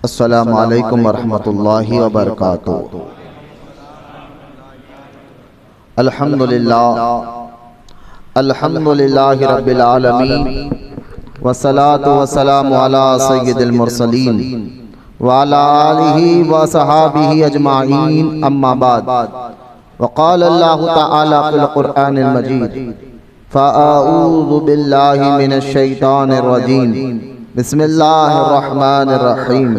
अस्सलामु अलैकुम वरहमतुल्लाहि वबरकातुहू। अल्हम्दुलिल्लाहि रब्बिल आलमीन वस्सलातु वस्सलामु अला सय्यिदिल मुरसलीन व अला आलिहि व सहाबिहि अजमाइन, अम्मा बाद। वक़ाल अल्लाहु तआला फ़िल क़ुरआनिल मजीद फ़अऊज़ु बिल्लाहि मिनश शैतानिर रजीम, बिस्मिल्लाहिर रहमानिर रहीम।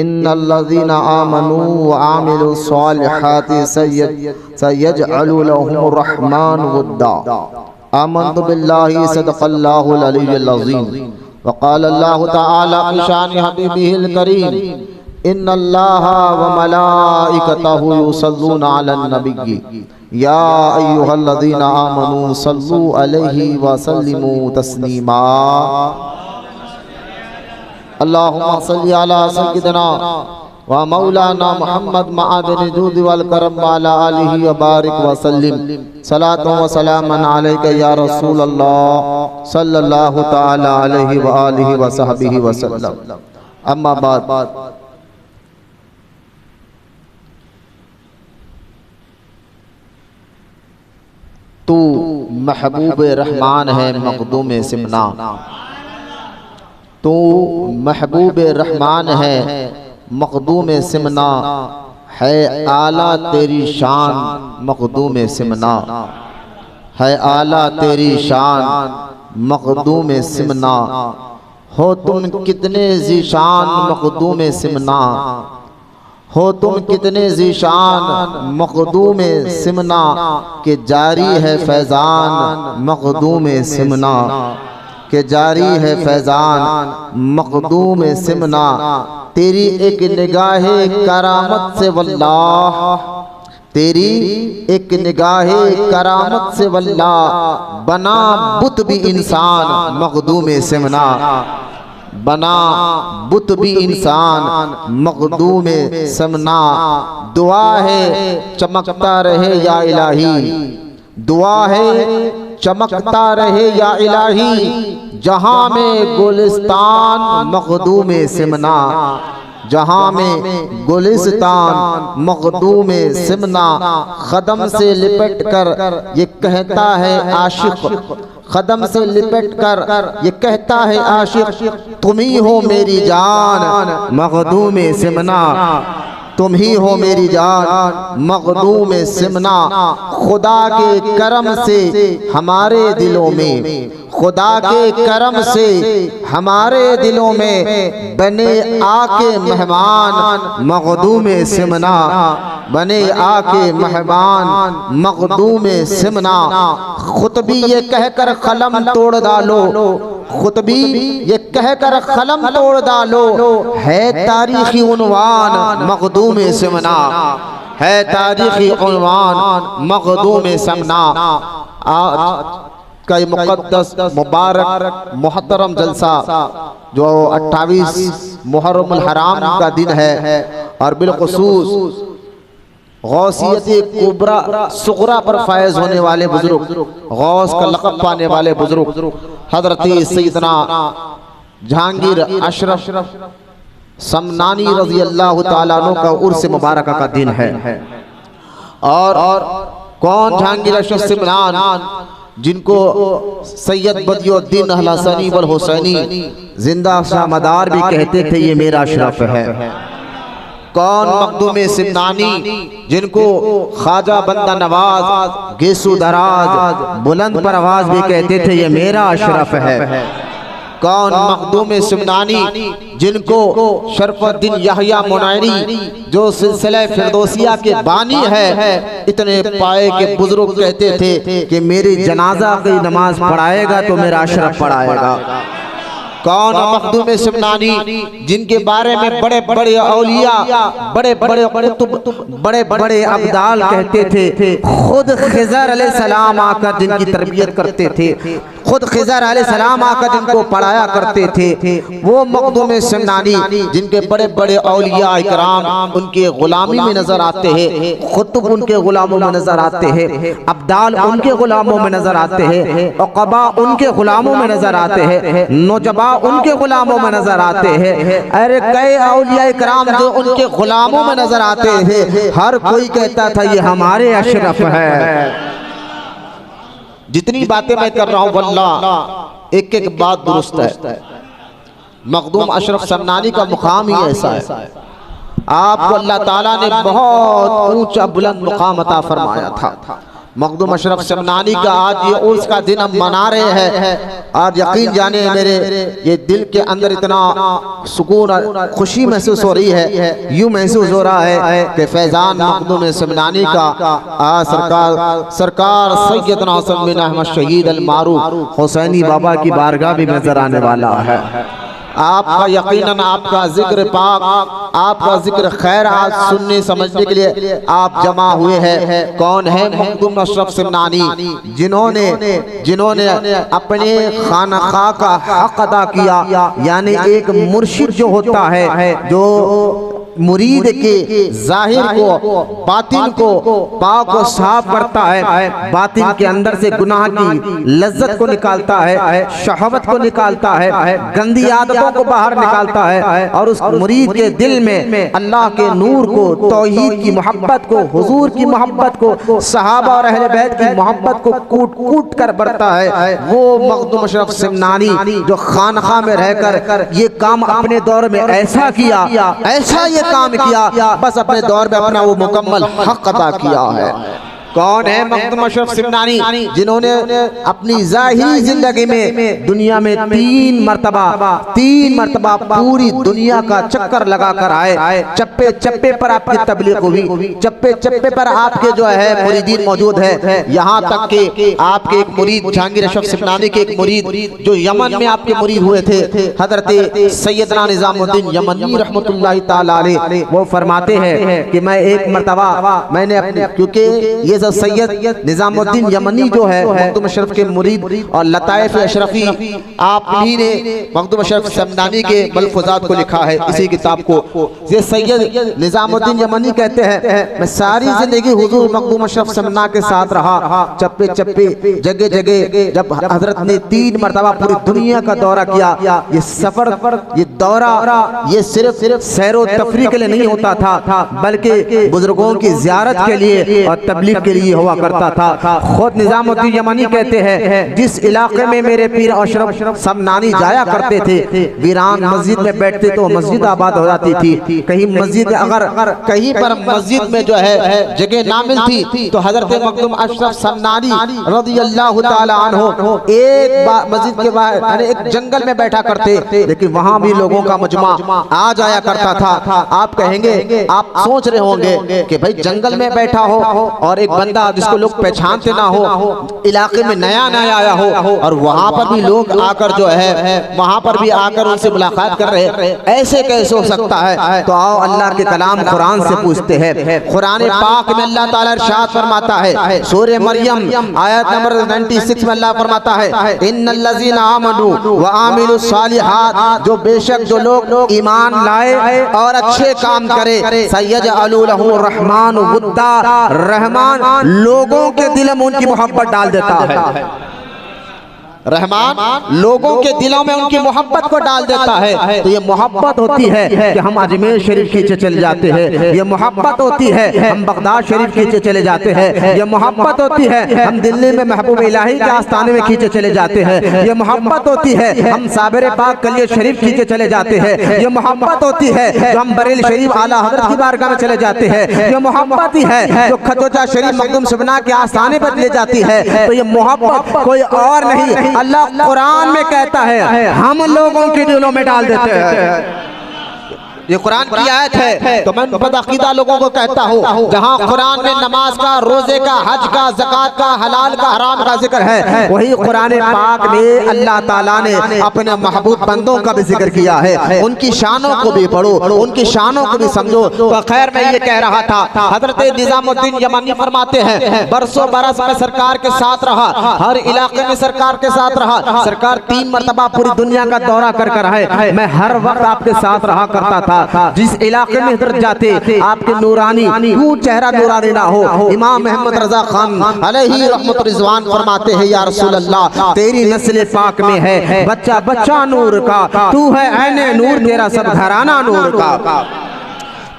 इन्नल्लज़ीना आमनू व आमिलुस्सॉलिहाति सयजअलु लहुमुर रहमानु वद्दा। आमन्तु बिल्लाहि सदक़ल्लाहुल अलिय्युल अज़ीम। वक़ाल अल्लाहु तआला फ़ी शानि हबीबिहिल करीम, इन्नल्लाहा व मलाइकतहु युसल्लूना अलन नबिय्यि या अय्युहल्लज़ीना आमनू सल्लू अलैहि व सल्लिमू तस्लीमा। अल्लाहुम्मा सल्लि अला सय्यिदिना व मौलाना मुहम्मद मआदिनिल जूद वल करम व अला आलिहि व बारिक व सल्लिम। सलातु व सलामन अलैका या रसूल अल्लाह सल्लल्लाहु तआला अलैहि व आलिहि व सहबिहि व सल्लम। अम्मा बाद। तू महबूब रहमान है मखदूम सिमना, तू महबूब रहमान है मखदूम सिमना, है आला तेरी शान मखदूम सिमना, है आला तेरी शान मखदूम सिमना। हो तुम कितने ज़ीशान मखदूम सिमना, हो तुम कितने ज़ीशान मखदूम सिमना, के जारी है फैज़ान मखदूम सिमना, के जारी है फैज़ान मखदूम सिमना। तेरी एक निगाहे करामत से वल्लाह, तेरी एक निगाहे करामत से वल्लाह, बना बुत भी इंसान मखदूम सिमना, बना बुत भी इंसान मखदूम सिमना। दुआ है चमकता रहे या इलाही, दुआ है चमकता रहे या इलाही, जहाँ में गुलिस्तान मखदूम सिमना, जहाँ में गुलिस्तान मखदूम सिमना। कदम से लिपट कर ये कहता है आशिक, कदम से लिपट कर ये कहता है आशिक, तुम ही हो मेरी जान मखदूम सिमना, तुम ही हो मेरी जान मखदूम सिमना। खुदा के करम से हमारे दिलों में, खुदा के करम से हमारे दिलों में बने आके मेहमान मखदूम सिमना, बने आके मेहमान मखदूम सिमना। खुतबी ये कहकर कलम तोड़ डालो, खुतबी ये कहकर कलम तोड़ डालो, है तारीखी उन्वान मखदूम सिमना, है तारीखी उन्वान मखदूम सिमना। आज का ये मुक़द्दस मुबारक मोहतरम जलसा जो 28 मुहर्रमुल हराम का दिन है, और बिलखुसूस गौसियत कुबरा सुगरा पर फायज होने वाले बुजुर्ग, गौस का लक़ब पाने वाले बुजुर्ग हज़रत सैयदना जहांगीर अशरफ समनानी रज़ी अल्लाह तआला अन्हु का उर्स मुबारक का दिन है। और कौन जहांगीर अशरफ समनान, जिनको सैयद बदियुद्दीन अल हसनी वल हुसैनी जिंदा शामदार भी कहते थे, ये मेरा अशरफ है। कौन मखदूम सिमनानी, जिनको ख्वाजा बंदा नवाज गेसू दराज बुलंद परवाज भी कहते थे, ये मेरा अशरफ है। कौन मखदूम सिमनानी, जिनको शरफुद्दीन यहया मुनैरी जो सिलसिला फिरदौसिया के बानी है, इतने पाए के बुजुर्ग कहते थे कि मेरी जनाजा की नमाज पढ़ाएगा तो मेरा अशरफ पढ़ाएगा। कौन मखदूम सिमनानी, जिनके बारे में बड़े बड़े औलिया, बड़े बड़े बड़े बड़े अब्दाल कहते थे, खुद खिज़र अलैहिस्सलाम आकर जिनकी तरबियत करते थे, खुद खिज़र अलैहिस्सलाम आकर जिनको पढ़ाया करते थे, वो मखदूम सिमनानी जिनके बड़े बड़े औलिया इकराम उनके गुलामी में नजर आते हैं, खुतब उनके गुलामों में नजर आते हैं, अब्दाल उनके गुलामों में नजर आते हैं, उक़बा उनके गुलामों में नजर आते हैं, नुजबा उनके गुलामों में नजर आते हैं। अरे कई औलिया इकराम जो उनके गुलामों में नजर आते थे, हर कोई कहता था ये हमारे अशरफ है। जितनी बातें मैं कर रहा हूँ वल्लाह एक एक बात दुरुस्त है। मखदूम अशरफ समनानी का मुकाम ही ऐसा है, आपको अल्लाह ताला ने बहुत ऊंचा बुलंद मुकाम अता फरमाया था। मखदूम अशरफ समनानी का आज ये उर्स का दिन हम मना रहे हैं, और यकीन जाने मेरे ये दिल के अंदर इतना सुकून और खुशी महसूस हो रही है, यूं महसूस हो रहा है कि फैजान मखदूम समनानी का आज सरकार सैयदना हसन बिन अहमद शहीद अल मारूफ हुसैनी बाबा की बारगाह भी नजर आने वाला है। आपका यकीनन आपका जिक्र पाक, आपका जिक्र खैर आज सुनने समझने के लिए आप जमा हुए हैं। कौन है मखदूम अशरफ समनानी? जिन्होंने अपने खानखा का हक अदा किया, यानी एक मुर्शिद जो होता है, जो मुरीद के जाहिर को बातिन को पाक को साफ करता है, बातिन के अंदर से गुनाह की लज्जत को निकालता है, शहवत को निकालता है, गंदी आदतों को बाहर निकालता है, और उस मुरीद के दिल में अल्लाह के नूर को, तौहीद की मोहब्बत को, हुजूर की मोहब्बत को, सहाबा और अहले बैत की मोहब्बत को कूट कूट कर बढ़ता है। वो मखदूम अशरफ समनानी जो खानखा में रहकर ये काम अपने दौर में ऐसा किया, ऐसा ये काम किया, बस अपने दौर में अपना वो मुकम्मल हक अदा किया है। कौन है मखदूम अशरफ समनानी? जिन्होंने अपनी ज़ाहिरी जिंदगी में दुनिया में तीन मरतबा पूरी दुनिया का चक्कर लगाकर आए। चप्पे चप्पे पर आपकी तबलीग हुई, चप्पे चप्पे पर आपके जो है मुरीदीन मौजूद है। यहाँ तक कि आपके एक मुरीद जहांगीर अशरफ समनानी के एक मुरीद जो यमन में आपके मुरीद हुए थे, हजरत सैयदना निजामुद्दीन यमनी रहमतुल्लाहि ताला अलैह, वो फरमाते हैं कि मैं एक मरतबा मैंने अपने, क्योंकि ये सैयद निजामुद्दीन यमनी जो है मखदूम अशरफ के मुरीद और लताइफ अशरफी, आप ही ने मखदूम अशरफ समनानी के मलफूजात को लिखा है इसी किताब को। ये सैयद निजामुद्दीन यमनी कहते हैं, मैं सारी जिंदगी हुजूर मखदूम अशरफ समना के साथ रहा, चप्पे चप्पे जगह जगह। जब हजरत ने 3 मरतबा पूरी दुनिया का दौरा किया, ये सफर, ये दौरा, ये सिर्फ सैरो तफरीह के लिए नहीं होता था, बल्कि बुजुर्गों की ज़ियारत के लिए और तबलीग के लिए हुआ करता था। खुद निजामुद्दीन यमनी कहते हैं, जिस इलाके में मेरे पीर अशरफ समनानी जाया करते थे, वीरान मस्जिद में बैठते तो मस्जिद आबाद हो जाती थी। कहीं मस्जिद, अगर कहीं पर मस्जिद में जो है जगह ना मिलती तो हजरत मखदूम अशरफ समनानी रज़ियल्लाहु ताला अन्हु एक मस्जिद के बाहर, यानी एक जंगल में बैठा करते, लेकिन वहां भी लोगों का मजमा आ जाया करता था। आप कहेंगे, आप सोच रहे होंगे कि भाई जंगल में बैठा हो और एक बंदा जिसको लोग पहचानते ना हो, इलाके में नया आया हो, और वहां पर भी लोग आकर जो है वहां पर भी आकर उनसे मुलाकात कर रहे, ऐसे कैसे हो सकता है? तो आओ अल्लाह के कलाम कुरान से पूछते हैं। कुरान पाक में अल्लाह ताला इरशाद फरमाता है, सूरह मरियम आयत नंबर 96 में अल्लाह फरमाता है, इन्नल्लज़ीना आमनू व आमिलुस सालिहात, जो बेशक जो लोग ईमान लाए और अच्छे काम करे, सयजअलु लहु रहमान वुद्दा, रहमान लोगों के दिल में उनकी मोहब्बत डाल देता है। रहमान लोगों के दिलों में उनकी मोहब्बत को डाल देता है। तो ये मोहब्बत होती है कि हम अजमेर शरीफ खींचे चले जाते हैं, ये मोहब्बत होती है हम बगदाद शरीफ खींचे चले जाते हैं, ये मोहब्बत होती है हम दिल्ली में महबूब इलाही के आस्थाने में खींचे चले जाते हैं, ये मोहब्बत होती है हम साबिर पाक कलिया शरीफ खींचे चले जाते हैं, ये मोहब्बत होती है जो हम बरेली शरीफ आला हज़रत की बारगाह में चले जाते हैं, ये मोहब्बत ही है जो खतोजा शरीफ मखदूम सबना के आस्थाने पर ले जाती है। तो ये मोहब्बत कोई और नहीं, अल्लाह कुरान में कहता है हम लोगों के दिलों में डाल देते हैं। ये कुरान की आयत है। तो मैं बदअकीदा लोगों को कहता हूँ, जहाँ कुरान में नमाज का, रोजे का, हज का, ज़कात का, हलाल का, हराम का जिक्र है, वही कुरान पाक में अल्लाह ताला ने अपने महबूब बंदों का भी जिक्र किया है। उनकी शानों को भी पढ़ो, उनकी शानों को भी समझो। तो खैर मैं ये कह रहा था, हजरत निजामुद्दीन यमनी फरमाते हैं, बरसों बरस में सरकार के साथ रहा, हर इलाके में सरकार के साथ रहा। सरकार 3 मरतबा पूरी दुनिया का दौरा कर कर है। मैं हर वक्त आपके साथ रहा करता था। जिस इलाके में हजरत जाते, आपके नूरानी, क्यों चेहरा नूरानी ना हो। इमाम अहमद रजा खान अलैहि रहमत रिजवान फरमाते हैं, या रसूल अल्लाह, तेरी नस्ल पाक में है बच्चा बच्चा नूर का, तू है ऐने नूर, तेरा सब घराना नूर का।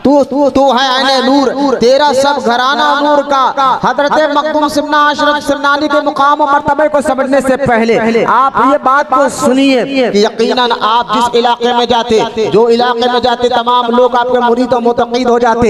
तू है ऐने नूर, तेरा सब घराना नूर का। हजरत मखदूम सिमना अशरफ सिरनानी के मुकाम और मर्तबे को समझने से पहले आप ये बात को सुनिए कि यकीनन आप जिस इलाके में जाते, जो इलाके में जाते, तमाम लोग आपके मुरीद और मुतक़ीद हो जाते।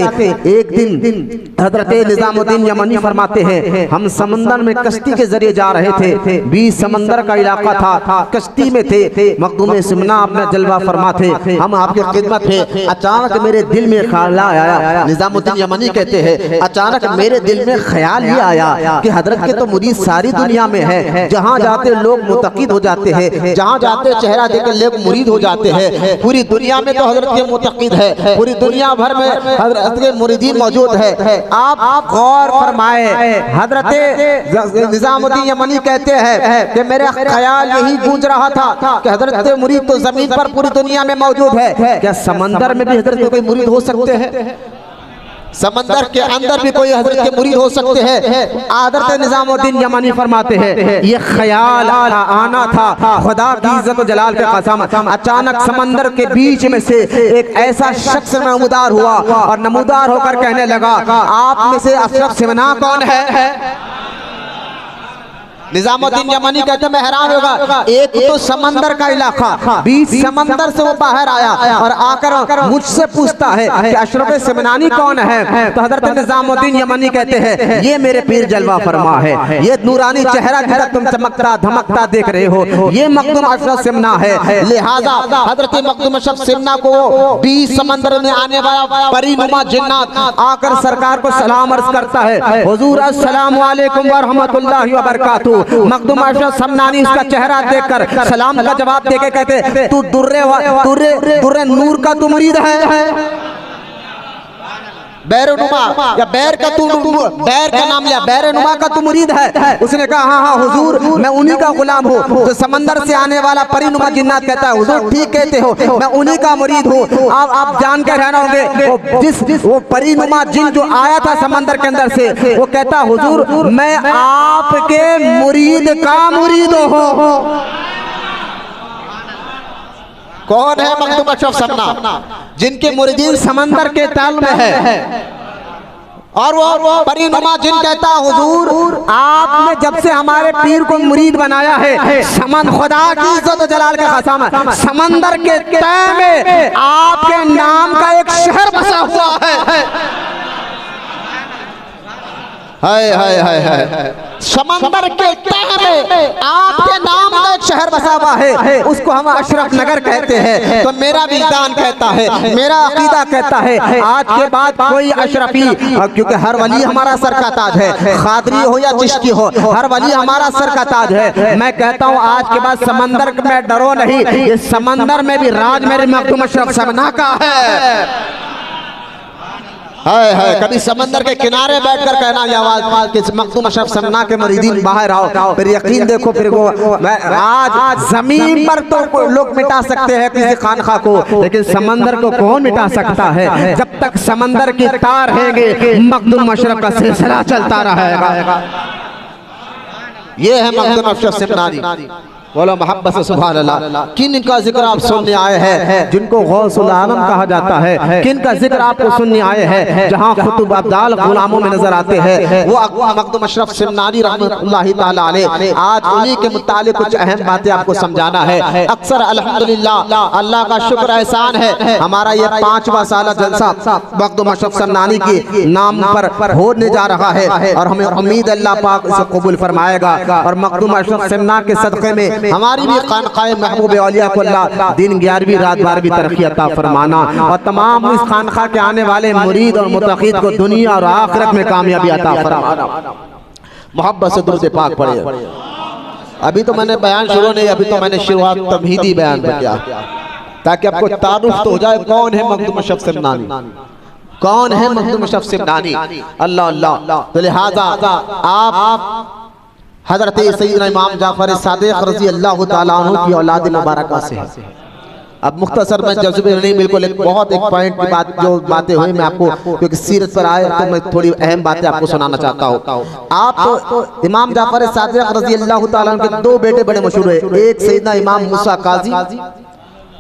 एक दिन हजरत निजामुद्दीन यमनी फरमाते हैं, हम समंदर में कश्ती के जरिए जा रहे थे, 20 समंदर का इलाका था, कश्ती में थे। मखदूम सिमना अपना जलवा फरमाते, हम आपकी खिदमत है। अचानक मेरे दिल में आया। निजामुद्दीन यमनी कहते हैं, अचानक मेरे दिल में ख्याल ये आया कि हजरत के तो मुरीद सारी दुनिया में है, जहाँ जाते लोग मुतक़ीद हो जाते हैं, जहाँ जाते चेहरा देकर लोग मुरीद हो जाते हैं। पूरी दुनिया में तो हजरत के मुतक़ीद है, पूरी दुनिया भर में हजरत के मुरीदीन मौजूद है। आप गौर फरमाए, हजरत निजामुद्दीन यमनी कहते हैं कि मेरा ख्याल यही गूंज रहा था कि हजरत के मुरीद तो जमीन पर पूरी दुनिया में मौजूद है, क्या समंदर में भी हजरत के कोई मुरीद हो सकते हैं? समंदर के अंदर भी कोई हजरत के मुरीद हो सकते हैं। हजरत निजामुद्दीन यमनी फरमाते हैं, ये ख्याल आना था खुदा की इज्जत और जलाल के कसम। अचानक समंदर के बीच में से एक ऐसा शख्स नमूदार हुआ और नमूदार होकर कहने लगा, आप में से अशरफ सिमना कौन है? निजामुद्दीन यमनी कहते मैं हैरान होगा, एक तो समंदर का इलाका, 20 समंदर से वो बाहर आया और आकर मुझसे पूछता है कि अशरफ सिमनानी कौन है? तो हजरत निजामुद्दीन यमनी कहते हैं, ये मेरे पीर जलवा फरमा है, ये नूरानी चेहरा जिसका तुम चमकता धमकता देख रहे हो, ये मखदूम अशरफ सिमना है। लिहाजा हजरत मखदूम अशरफ सिमना को 20 समंदर में आने वाला परीनुमा जिन्नात आकर सरकार को सलाम अर्ज करता है, हुजूर अस्सलाम वालेकुम व रहमतुल्लाहि व बरकातहू। मखदूम अशरफ सिमनानी उसका चेहरा देखकर सलाम का जवाब देके कहते, तू दुर्रे नूर का तू मुरीद है? बैरनुमा या बैर का तू, बैर का नाम लिया, बैरनुमा का तू मुरीद है? उसने कहा हाँ हाँ हुजूर, मैं उन्हीं का गुलाम हूँ जो समंदर से आने वाला परीनुमा जिन्नात कहता है। हुजूर ठीक कहते हो, मैं उन्हीं का मुरीद हूँ। आप जान कर रहना होंगे, वो परीनुमा जिन जो आया था समंदर के अंदर से, वो कहता हुजूर मैं आपके मुरीद का मुरीद हूँ। कौन है मखदूम अशरफ सिमना? जिनके मुरीदीन समंदर के तल में है। और वो परीनुमा जिन कहता हुजूर आपने जब से हमारे पीर को मुरीद बनाया है, समन खुदा की इज्जत और जलाल का कसम, समंदर के तह में आपके नाम का एक शहर बसा हुआ है। हाय हाय हाय हाय, समंदर के तह में आपके नाम का एक शहर बसा हुआ है, उसको हम अशरफ नगर कहते हैं। तो मेरा विजदान कहता है, मेरा अकीदा कहता है, आज के बाद कोई अशरफी, क्योंकि हर वली हमारा सर का ताज है, खादरी हो या चिश्ती हो, हर वली हमारा सर का ताज है। मैं कहता हूँ आज के बाद समंदर में डरो नहीं, इस समंदर में भी राज मेरे मखदूम अशरफ सिमना का है। हाय हाय, कभी समंदर के किनारे बैठकर कहना ये आवाज कि मखदूम अशरफ सिमना के मुरीदीन बाहर आओ, फिर यकीन देखो, फिर वो आज जमीन पर तो लोग मिटा सकते हैं किसी खानखा को, लेकिन समंदर को कौन मिटा सकता है? जब तक समंदर की तार हैंगे मखदूम अशरफ का सिलसिला चलता रहेगा। ये है मखदूम अशरफ सिमनानी। बोलो मोहब्बत से सुभान अल्लाह। किन का जिक्र आप सुनने आए हैं जिनको गौसुल आलम कहा जाता है? किन का जिक्र आपको सुनने आए हैं जहां खुतब अब्दाल गुलामों में नजर आते हैं? वो मखदूम अशरफ सिमनानी रहमतुल्लाहि ताला अलैह। आज उन्हीं के मुतालिक कुछ अहम बातें आपको समझाना है। अक्सर अल्हम्दुलिल्लाह अल्लाह का शुक्र एहसान है, हमारा ये 5वां साल जलसा मखदूम अशरफ सिमनानी के नाम पर होने जा रहा है और हमें उम्मीद अल्लाह पाक इसे कबूल फरमाएगा और मखदूम अशरफ सिमना के सदक़े में हमारी भी खानकाए महबूब औलिया को अल्लाह दिन 11वीं रात 12वीं तरक्की अता फरमाना और तमाम इस खानका के आने वाले मुरीद और मुतक़ीद को दुनिया और आखिरत में कामयाबी अता फरमाना। मोहब्बत से दुरूद पाक पढ़े। अभी तो मैंने बयान शुरू नहीं, अभी तो मैंने शुरुआत तमहीदी बयान पर किया ताकि आपको तारुफ तो हो जाए कौन है मखदूम अशरफ सिमनानी, कौन है मखदूम अशरफ सिमनानी। अल्लाह अल्लाह। तो लिहाजा आप हजरत सैयदना इमाम जाफर सादिक रज़ी अल्लाह तआला अन्हु की औलाद मुबारका से है। अब मुख्तसर में जज्बे नहीं, बिल्कुल एक बहुत एक पॉइंट की बात जो बातें हुई मैं आपको, क्योंकि सीरत पर आए तो मैं थोड़ी अहम बातें आपको सुनाना चाहता हूँ। आप तो इमाम जाफर सादिक रज़ी अल्लाह तआला अन्हु के दो बेटे बड़े मशहूर है, एक सैयदना इमाम मूसा काजी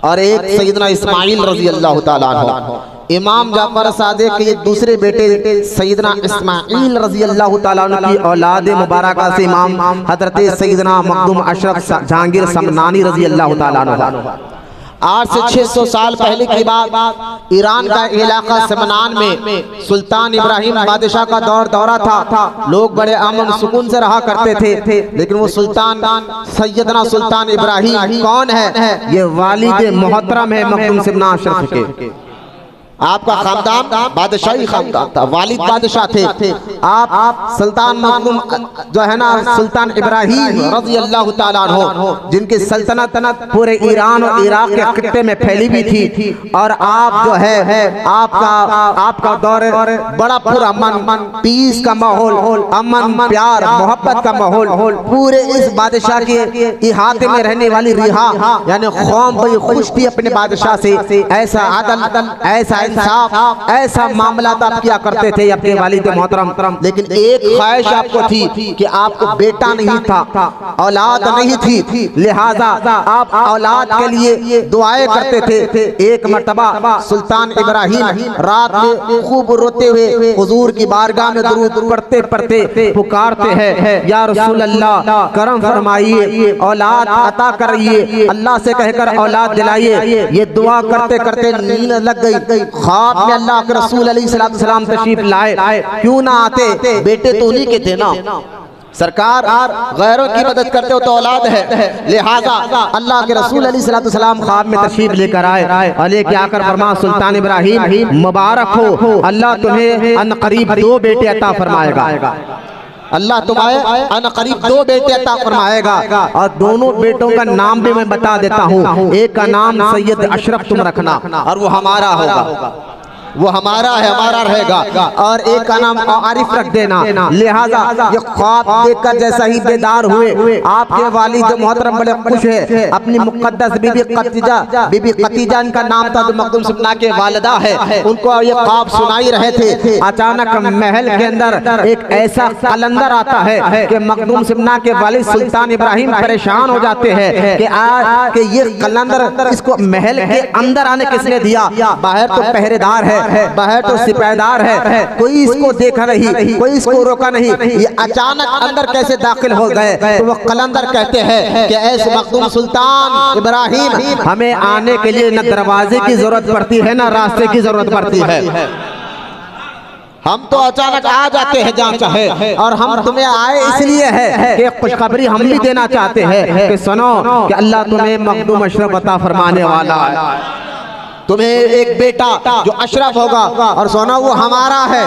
और एक सैयदना इस्माइल रज़ी अल्लाह तआला अन्हु। इमाम जाफर सादिक के दूसरे बेटे सैयदना इस्माइल रज़ी अल्लाह तआला अन्हु की औलाद मुबारका से इमाम हजरत सैयदना मखदूम अशरफ जहांगीर समनानी रज़ी अल्लाह तआला अन्हु। आज से 600 साल पहले की बात, ईरान का इलाका समनान में सुल्तान इब्राहिम बादशाह का दौरा था। लोग बड़े अमन सुकून से रहा करते थे, लेकिन वो सुल्तान सैयदना सुल्तान इब्राहिम कौन है? ये वालिद मोहतरम है मखदूम सिमना अशरफ के। आपका खानदान बादशाही खानदान था, वालिद बादशाह थे। आप सुल्तान मखदूम जो है ना सुल्तान इब्राहिम रज़ी अल्लाह तआला अन्हु, जिनकी सल्तनत पूरे ईरान और इराक के खित्ते में फैली हुई थी, और आप जो है आपका दौर बड़ा पूरा अमन पीस का माहौल, अमन प्यार मोहब्बत का माहौल, पूरे इस बादशाह के इहाते में रहने वाली रिहा यानी कौम बड़ी खुश थी अपने बादशाह से। ऐसा आदल, ऐसा इंसाफ, ऐसा मामला आप किया करते थे अपने वालिद मोहतरम। लेकिन एक ख्वाहिश आपको थी कि आपको बेटा नहीं था, औलाद नहीं थी, लिहाजा आप औलाद के लिए दुआएं करते थे। एक मर्तबा सुल्तान इब्राहिम रात में खूब रोते हुए हुजूर की बारगाह में दुरूद पढ़ते पढ़ते पुकारते हैं, या रसूल अल्लाह करम फरमाइए, औलाद अता करिए, अल्लाह से कहकर औलाद दिलाइए। ये दुआ करते करते नींद लग गई। ख्वाब में अल्लाह के रसूल अलैहिस्सलाम तशरीफ लाए, क्यों ना आते, बेटे तो उन्हीं के थे ना। सरकार गैरों की मदद करते हो तो औलाद है, लिहाजा अल्लाह के रसूल अलैहिस्सलाम ख्वाब में तशरीफ लेकर आए और लेके आकर फरमा सुल्तान इब्राहिम मुबारक हो, अल्लाह तुम्हें अनकरीब 2 बेटे अता फरमाएगा। अल्लाह तुम्हें अनकरीब 2 बेटे अता फरमाएगा, और दोनों बेटों का नाम भी मैं बता देता हूँ। एक का नाम सैयद अशरफ तुम रखना, और वो हमारा होगा, वो हमारा है, हमारा रहेगा, और एक का नाम आरिफ रख देना। लिहाजा ये ख्वाब देखकर जैसा ही बेदार हुए, आपके वालिद मोहतरम बड़े खुश है। अपनी मुक़द्दस बीबी खतीजा इनका नाम था, जो मखदूम सिमना के वालिदा है, उनको ये ख्वाब सुनाई रहे थे। अचानक महल के अंदर एक ऐसा कलंदर आता है कि मखदूम सिमना के वालिद सुल्तान इब्राहिम परेशान हो जाते हैं कि ये कलंदर इसको महल के अंदर आने किसने दिया? बाहर तो पहरेदार है, बाहर तो सिपाहीदार है, कोई इसको देखा नहीं, कोई इसको रोका नहीं, ये अचानक अंदर कैसे दाखिल हो गए? तो वो कलंदर कहते हैं कि ऐसे मखदूम सुल्तान इब्राहिम, हमें आने के लिए न दरवाजे की जरूरत पड़ती है न रास्ते की जरूरत पड़ती है, हम तो अचानक आ जाते हैं जहाँ चाहे, और हम तुम्हें आए इसलिए है कि खुशखबरी हम भी देना चाहते हैं कि सुनो कि अल्लाह तुम्हें मखदूम अशरफ अता फरमाने वाला है। तुम्हें एक बेटा जो अशरफ होगा, और सोना वो हमारा है।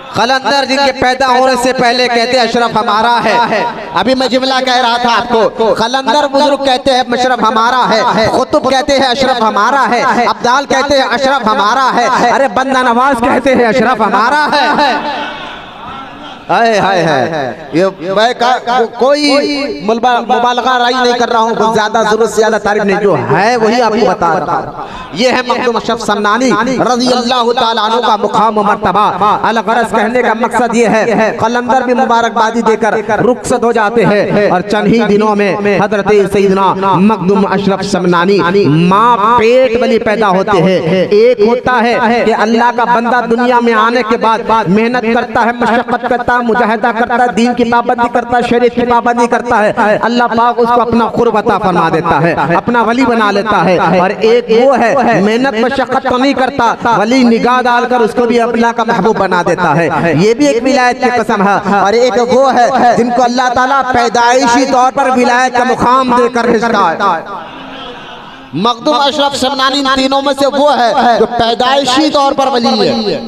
कलंदर जिनके पैदा होने से पहले कहते हैं अशरफ हमारा है। अभी मैं जुमला कह रहा था आपको, कलंदर बुजुर्ग कहते हैं अशरफ हमारा है, कुतुब कहते हैं अशरफ हमारा है, अब्दाल कहते हैं अशरफ हमारा है, अरे बंदा नवाज कहते हैं अशरफ हमारा है। ये मैं कोई मुबालगा राई नहीं कर रहा हूँ, ज्यादा जरूरत से ज्यादा तारीफ नहीं, जो है वही आपको बता रहा हूँ। ये है मखदूम अशरफ समनानी रज़ी अल्लाह तआला अन्हु का मुकाम मर्तबा। अलगरज कहने का मकसद ये है, कलंदर भी मुबारकबादी देकर रुखसत हो जाते हैं, और चंद ही दिनों में हजरत सैयदना मखदूम अशरफ समनानी माँ पेट बली पैदा होते हैं। एक होता है कि अल्लाह का बंदा दुनिया में आने के बाद मेहनत करता है, मशक्कत करता है, मुजाहिदा करता है, दीन की पाबंदी करता है, शरीयत की पाबंदी करता है, अल्लाह पाक उसको अपना कुर्ब अता फरमा देता है, अपना वली बना लेता है। और एक वो है मेहनत मशक्कत तो नहीं करता, वली निगाह डालकर उसको भी अल्लाह का महबूब बना देता है। ये भी एक विलायत की कसम है। और एक वो है जिनको अल्लाह ताला पैदाइशी तौर पर विलायत का मुकाम देकर भेजता है। मखदूम अशरफ समनानी तीनों में से वो है जो पैदाइशी तौर पर वली है,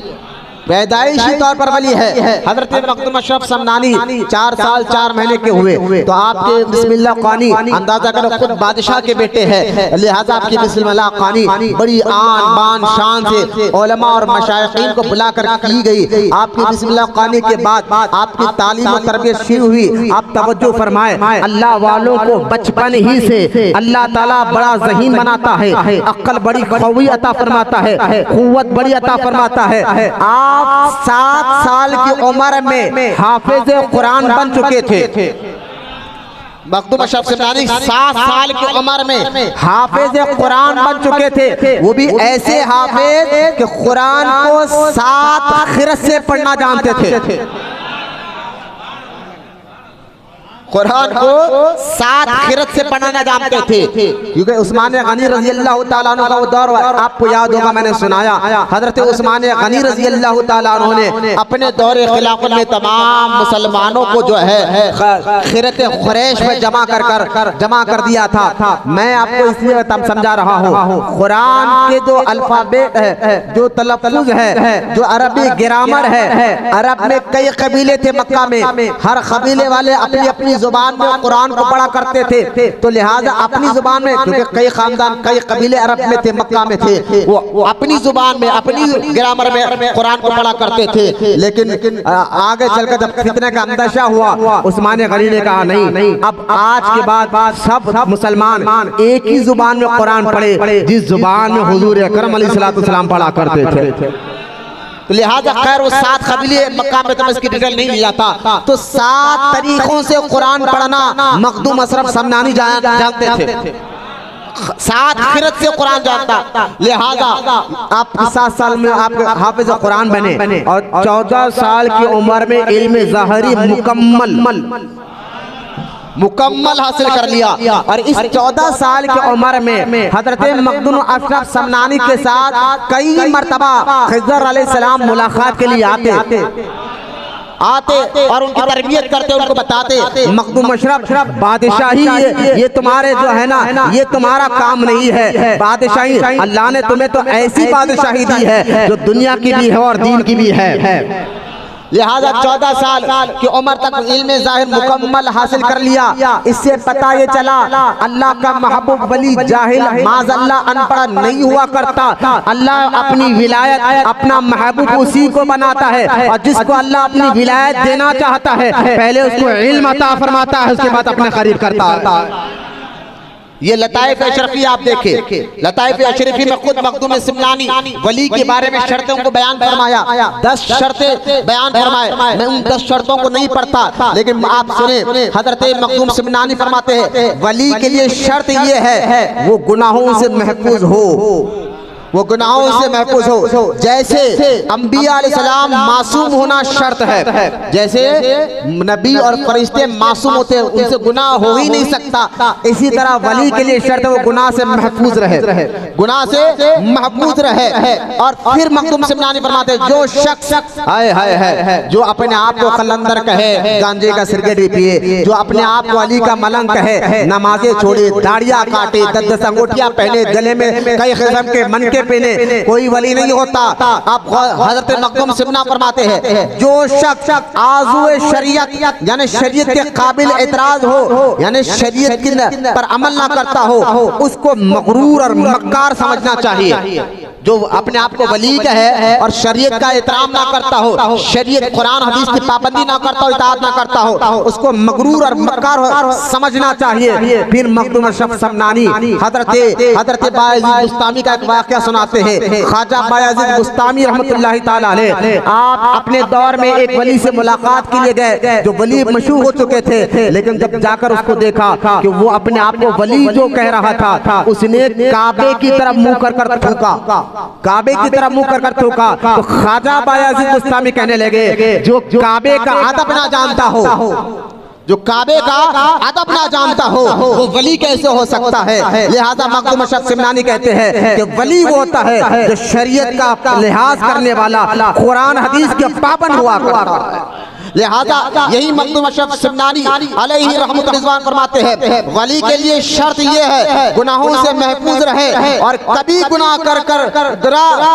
पैदाइशी तौर पर वली है। हजरत मखदूम अशरफ समनानी 4 साल 4 महीने के हुए तो आपके बिस्मिल्लाह क़ानी अंदाजा करो खुद बादशाह के बेटे हैं, लिहाजा आपकी बिस्मिल्लाह क़ानी बड़ी आन बान शान से उलमा और मशाइखीन को बुलाकर की गई। आपकी बिस्मिल्लाह क़ानी के बाद आपकी तालीम और तरबियत शुरू हुई। आप तवज्जो फरमाए, अल्लाह वालों को बचपन ही से अल्लाह ताला बड़ा ज़हीन बनाता है, अक्ल बड़ी क़वी अता फरमाता है, क़ुव्वत बड़ी अता फरमाता है। आप 7 साल की उम्र में हाफिज कुरान बन चुके थे। मखदूम अशरफ समनानी 7 साल की उम्र में हाफिज कुरान बन चुके थे, वो भी ऐसे हाफिज कि कुरान को 7 क़िरात से पढ़ना जानते थे। कुरान को 7 क़िरात से पढ़ना जानते थे, क्योंकि उस्मान गनी रज़ी अल्लाह तआला अन्हु का वो दौर आपको याद होगा, मैंने सुनाया हजरत उस्मान गनी रज़ी अल्लाह तआला अन्हु ने अपने दौरे खिलाफत में तमाम मुसलमानों को जो है क़िरात क़ुरैश में जमा कर दिया था। मैं आपको इसलिए समझा रहा हूँ, कुरान के जो अल्फाबेट है, जो तलफ़्फ़ुज़ है, जो अरबी ग्रामर है, अरब में कई कबीले थे मक्का में, हर कबीले वाले अपनी अपनी जुबान में कुरान को पढ़ा करते थे। तो लिहाजा अपनी जुबान में, क्योंकि कई खानदान कई कबीले अरब में थे, मक्का में थे, वो अपनी जुबान में अपनी ग्रामर में कुरान को पढ़ा करते थे। लेकिन आगे चलकर जब फितने का अंदेशा हुआ, उस्मान गनी ने कहा नहीं, अब आज के बाद सब मुसलमान एक ही जुबान में कुरान पढ़े जिस जुबान में हुजूर अकरम अलैहिस्सलाम पढ़ा करते थे। तो लिहाजा खैर वो 7 कबीले मक्का में, तो मैं इसकी डिटेल नहीं लिया था। तो 7 तरीकों से कुरान पढ़ना मखदूम अशरफ समनानी जानते थे, 7 क़िरात से कुरान जानता। लिहाजा आप 7 साल में आप हाफिज कुरान बने और 14 साल की उम्र में इल्म ज़ाहरी मुकम्मल हासिल कर लिया। और इस 14 साल की उम्र में हजरत मखदूम अशरफ समनानी के साथ कई मर्तबा खिज़र अलैहिस्सलाम मुलाकात के लिए आते और उनकी तरबियत करते, उनको बताते, मखदूम अशरफ बादशाही ये तुम्हारे जो है ना, ये तुम्हारा काम नहीं है। बादशाही अल्लाह ने तुम्हें तो ऐसी बादशाही दी है जो दुनिया की भी है और दीन की भी है। लिहाजा 14 साल की उम्र तक इल्म ज़ाहिर मुकम्मल हासिल कर लिया। इससे पता ये चला अल्लाह का महबूब वली जाहिल माज़अल्लाह अनपढ़ नहीं हुआ करता। अल्लाह अपनी विलायत अपना महबूब उसी को बनाता है, और जिसको अल्लाह अपनी विलायत देना चाहता है पहले उसको इल्म अता फरमाता है, उसके बाद अपने करीब करता है। ये लताइफ अशरफी आप देखें, लताइफ अशरफी में खुद मखदूम समनानी वली के बारे में शर्तों को बयान फरमाया, 10 शर्तें बयान फरमाए। मैं उन 10 शर्तों को नहीं पढ़ता, लेकिन आप सुने हजरत मखदूम समनानी फरमाते हैं वली के लिए शर्त ये है वो गुनाहों से महफूज हो, वो गुनाहों से महफूज हो। जैसे अंबिया अलैहिस्सलाम मासूम होना शर्त है, जैसे नबी और फरिश्ते मासूम होते हैं, उनसे गुनाह हो ही नहीं सकता, इसी तरह वली के लिए शर्त है वो गुनाह से महफूज रहे, गुनाह से महफूज रहे। और फिर मखदूम समनानी फरमाते हैं जो शख्स है जो अपने आप को कलंदर कहे, गांजे का सिगरेट पिए, जो अपने आप को अली का मलंग कहे, नमाजें छोड़े, दाढ़ियां काटे, 10 अंगूठियां पहने, गले में कई किस्म के मनके पहने, कोई वली नहीं होता। आप हजरत मखदूम सिमना फरमाते हैं जो शख्स आज़ुए शरीयत यानी शरीयत के काबिल एतराज हो, यानी शरीयत पर अमल ना करता हो, उसको मगरूर और मक्कार समझना चाहिए। जो अपने आप को वली कहे और शरीयत का एहतराम ना करता हो, शरीयत कुरान हदीस की पाबंदी ना करता हो, इताअत ना करता हो, उसको मगरूर और मक्कार समझना चाहिए। फिर मखदूम अशरफ समनानी हजरत बायज़ीद बुस्तामी का एक वाक़या सुनाते हैं। ख्वाजा बायज़ीद बुस्तामी रहमतुल्लाहि ताला अलैह आप अपने दौर में एक वली से मुलाकात के लिए गए, जो वली मशहूर हो चुके थे, लेकिन जब जाकर उसको देखा कि वो अपने आप को वली जो कह रहा था, उसने काबे की तरफ मुंह कर थूका। काबे की तरफ मुंह कर थूका तो ख्वाजा बायाज़िद बुस्तामी कहने लगे, जो काबे का अदब ना जानता हो, जो काबे का अदब ना जानता हो, वो वली कैसे हो सकता है। लिहाजा मखदूम अशरफ सिमनानी कहते हैं कि वली वो होता है जो शरीयत का लिहाज करने वाला, कुरान हदीस के पाबंद हुआ करता है। लिहाजा यही मखदूम अशरफ सिमनानी अलैहि रहमत रिज़वान फरमाते हैं, वली के लिए शर्त ये है गुनाहों से महफूज रहे और कभी गुनाह कर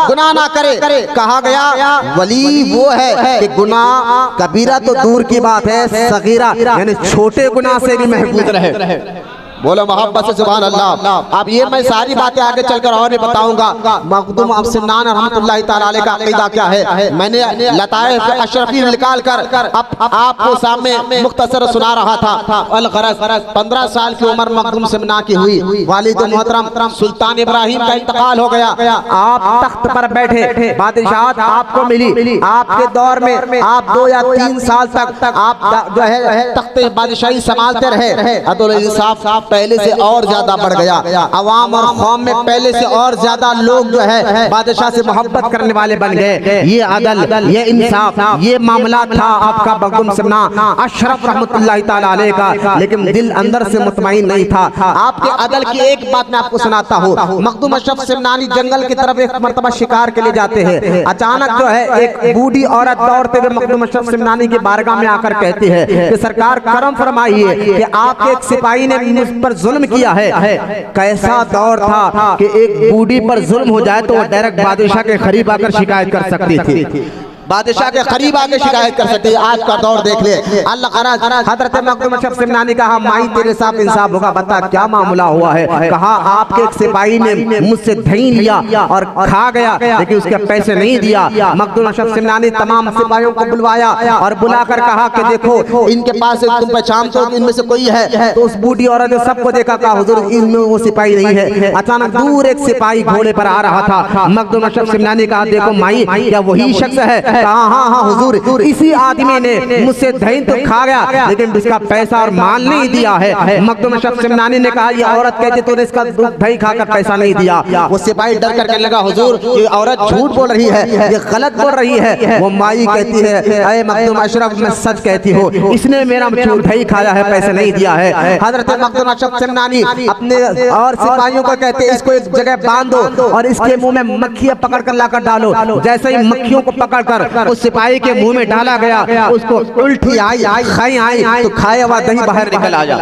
गुनाह ना करे। कहा गया वली वो है कि गुनाह कबीरा तो दूर की बात है, सगीरा यानी छोटे गुनाह से भी महफूज रहे। बोलो मोहब्बत से सुभान अल्लाह। अब ये मैं सारी बातें आगे चलकर और भी बताऊंगा। मखदूम सिमनानी रहमतुल्लाह तआला अलैह का अकीदा क्या है, मैंने लताइफ अशरफी निकाल कर आपको सामने मुख्तसर सुना रहा था। अलगरज 15 साल की उम्र मखदूम सिमनानी की हुई, वालिद मोहतरम सुल्तान इब्राहिम का इंतकाल हो गया। आप तख्त पर बैठे, बादशाहत आपको मिली, आपके दौर में आप 2 या 3 साल तक आप जो है तख्त बादशाही संभालते रहे। अदल इंसाफ पहले से और ज्यादा बढ़ गया, अवाम और कौम में पहले से और ज्यादा लोग जो है बादशाह से मोहब्बत करने वाले बन गए। ये अदल, ये इंसाफ, ये मामला था आपका मखदूम सिमनानी अशरफ रहमतुल्लाह तआला अलैह का, लेकिन दिल अंदर से मुतमईन नहीं था। आपके अदल की एक बात मैं आपको सुनाता हूँ। मखदूम अशरफ सिमनानी जंगल की तरफ एक मरतबा शिकार के लिए जाते हैं। अचानक जो है एक बूढ़ी औरत दौड़ते हुए मखदूम अशरफ सिमनानी की बारगाह में आकर कहती है कि सरकार करम फरमाइए कि आपके एक सिपाही ने मुझ पर जुल्म किया है। कैसा दौर था कि एक बूढ़ी पर जुल्म हो जाए तो वो डायरेक्ट बादशाह के करीब आकर शिकायत कर सकती थी, बादशाह के करीब आके शिकायत कर सकते हैं। आज का दौर देख ले। अल्लाह हजरत मखदूम अशरफ सिमनानी कहा, माई तेरे साथ इंसाफ होगा, बता क्या मामला हुआ है। कहा आपके एक सिपाही ने मुझसे दही लिया और खा गया, लेकिन उसके पैसे नहीं दिया। मखदूम अशरफ सिमनानी तमाम सिपाहियों को बुलवाया और बुलाकर कहा कि देखो इनके पास तुम पहचानते हो इनमें से कोई है। तो उस बूढ़ी औरत ने सबको देखा, कहा हुजूर इनमें वो सिपाही नहीं है। अचानक दूर एक सिपाही घोड़े पर आ रहा था। मखदूम अशरफ सिमनानी कहा, देखो माई क्या वही शख्स है। हाँ हुजूर, इसी आदमी ने मुझसे दही तो खा गया, लेकिन इसका पैसा और माल नहीं दिया है। मखदूम अशरफ सिमनानी ने कहा, ये औरत कहती तूने इसका दही खाकर पैसा नहीं दिया। वो सिपाही डर कर कहने लगा, हुजूर ये औरत झूठ बोल रही है, ये गलत बोल रही है। वो माई कहती है, अरे मखदूम अशरफ मैं सच कहती हूँ, इसने मेरा दही खाया है, पैसे नहीं दिया है। हजरत मखदूम अशरफ सिमनानी अपने और सिपाहियों को कहते इसको एक जगह बांधो और इसके मुंह में मक्खियां पकड़ कर लाकर डालो। जैसे ही मक्खियों को पकड़कर उस सिपाही के मुंह में डाला गया, उसको उल्टी आई, खाई आई तो खाया हुआ दही बाहर निकल आया,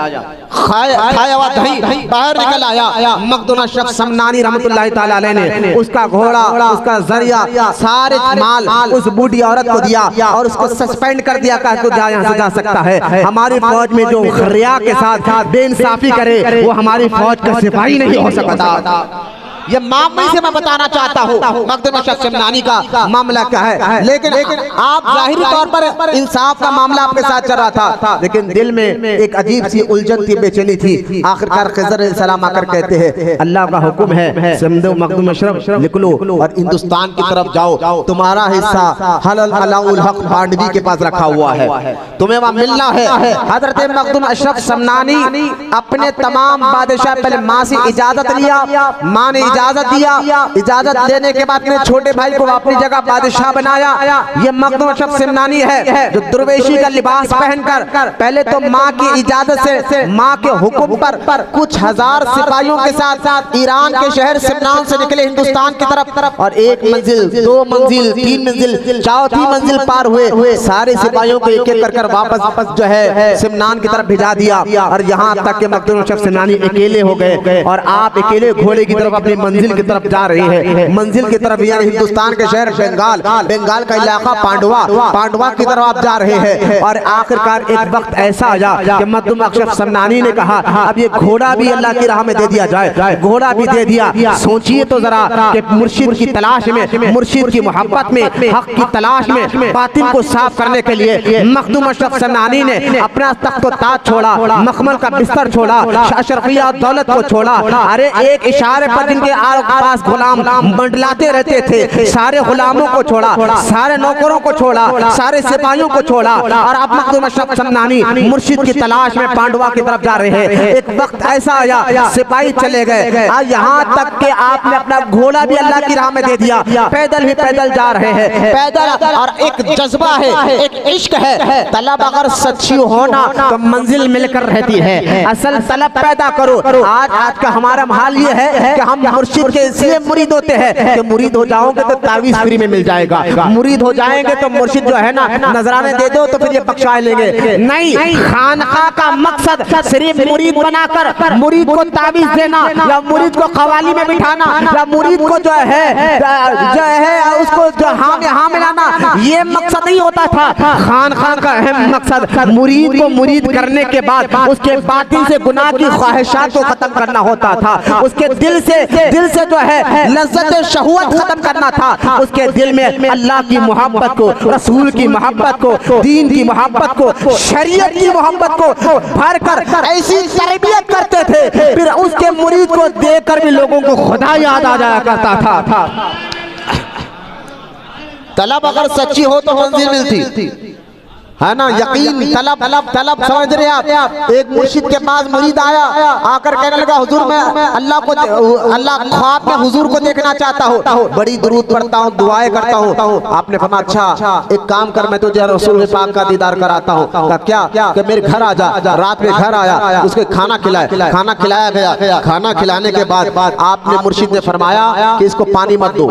खाया हुआ दही बाहर निकल आया। मखदूम अशरफ सिमनानी रहमतुल्लाह तआला अलैह ने उसका घोड़ा, उसका जरिया, सारे माल उस बूढ़ी औरत को दिया और उसको सस्पेंड कर दिया, कहा तू जा यहाँ से जा सकता है। हमारी फौज में जो रिया के साथ बेइंसाफी करे वो हमारी फौज का सिपाही नहीं हो सकता। ये मामले से मैं बताना चाहता हूँ मखदूम अशरफ सिमनानी का मामला क्या है। लेकिन आप जाहिरी तौर पर इंसाफ का मामला आपके साथ चल रहा था, लेकिन दिल में एक अजीब सी उलझन थी, बेचैनी थी। आखिरकार खिज़र अलैहिस्सलाम आकर कहते हैं, अल्लाह का हुक्म है समझो मखदूम अशरफ लिख लो और हिंदुस्तान की तरफ जाओ, तुम्हारा हिस्सा हलल अलाउल हक मांडवी के पास रखा हुआ है, तुम्हें वहाँ मिलना है। हजरत मखदूम अशरफ सिमनानी अपने तमाम बादशाह पहले माँ से इजाजत लिया, माँ ने इजाजत दिया। इजाजत देने के बाद में छोटे भाई को अपनी जगह बादशाह बनाया। ये मखदूम अशरफ सिमनानी है जो दुर्वेशी का लिबास पहनकर पहले तो माँ की इजाजत से माँ के हुक्म पर कुछ हजार सिपाहियों के साथ ईरान के शहर सिमनान से निकले हिंदुस्तान की तरफ और 1 मंजिल 2 मंजिल 3 मंजिल चौथी मंजिल पार हुए सारे सिपाहियों को एक एक कर वापस जो है सिमनान की तरफ भिजा दिया। और यहाँ तक के मखदूम अशरफ सिमनानी अकेले हो गए और आप अकेले घोड़े की तरफ अपनी मंजिल की तरफ जा रहे हैं। मंजिल की तरफ यानी हिंदुस्तान के शहर बंगाल का इलाका पांडवा की तरफ आप जा रहे हैं। और आखिरकार एक वक्त ऐसा आया कि मखदूम अशरफ सिमनानी ने कहा, अब ये घोड़ा भी अल्लाह की राह में दे दिया जाए। घोड़ा भी दे दिया। सोचिए तो जरा कि मुर्शिद की तलाश में, मुर्शिद की मोहब्बत में, हक की तलाश में बातिल को साफ करने के लिए मखदूम अशरफ सिमनानी ने अपना तख्त ताज छोड़ा, मखमल का बिस्तर छोड़ा, अशरफिया दौलत को छोड़ा। अरे एक इशारे पर जिनके पास गुलाम मंडलाते रहते थे, सारे गुलामों को छोड़ा, सारे नौकरों को छोड़ा, सारे सिपाहियों को छोड़ा और अब मखदूम अशरफ समनानी मुर्शिद की तलाश में पांडवा की तरफ जा रहे हैं। एक वक्त ऐसा आया, सिपाही चले गए, यहाँ तक कि आपने अपना घोड़ा भी अल्लाह की राह में दे दिया, पैदल ही पैदल जा रहे हैं, पैदल। और एक जज्बा है, एक इश्क है, तलब अगर सच्ची होना तो मंजिल मिलकर रहती है, असल तलब पैदा करो। आज का हमारा हाल ये है कि हम मुर्शिद के इसलिए मुरीद होते हैं कि मुरीद हो जाओगे तो तावीज़ फ्री में मिल जाएगा, मुरीद हो जाएंगे तो मुर्शिद जो है ना नजराने दे दो तो फिर ये बख्शा लेंगे। नहीं, खानका का मकसद सिर्फ मुरीद बनाकर मुरीद को तावीज़ देना या मुरीद को कवाली में बिठाना या मुरीद को जो है उसको जो हाँ मिलाना, ये मकसद नहीं होता था। खानका का अहम मकसद मुरीद को मुरीद करने के बाद उसके बातिन से गुनाह की ख्वाहिशात को खत्म करना होता था, उसके दिल से जो है लज्जत शहवत खत्म करना था, उसके दिल में अल्लाह की मोहब्बत को, रसूल की मोहब्बत को, दीन की मोहब्बत को, शरीयत की मोहब्बत को भर कर ऐसी तरबियत करते थे, फिर उसके मुरीद को देखकर भी लोगों को खुदा याद आ जाया करता था। तलब अगर सच्ची हो तो मंजिल मिलती है ना, यकीन तलब समझ रहे आप। एक मुर्शिद के पास मुरीद आया, आकर कहने लगा हुजूर मैं अल्लाह ख्वाब में हुजूर को देखना चाहता हूँ, बड़ी दुरूद पढ़ता हूँ, दुआएं करता हूँ। आपने फरमाया अच्छा एक काम कर, मैं तुझे रसूल पाक का दीदार कराता हूँ। क्या कि मेरे घर आ जा। रात में घर आया, उसके खाना खिलाया गया। खाना खिलाने के बाद आपने मुर्शिद ने फरमाया कि इसको पानी मत दो,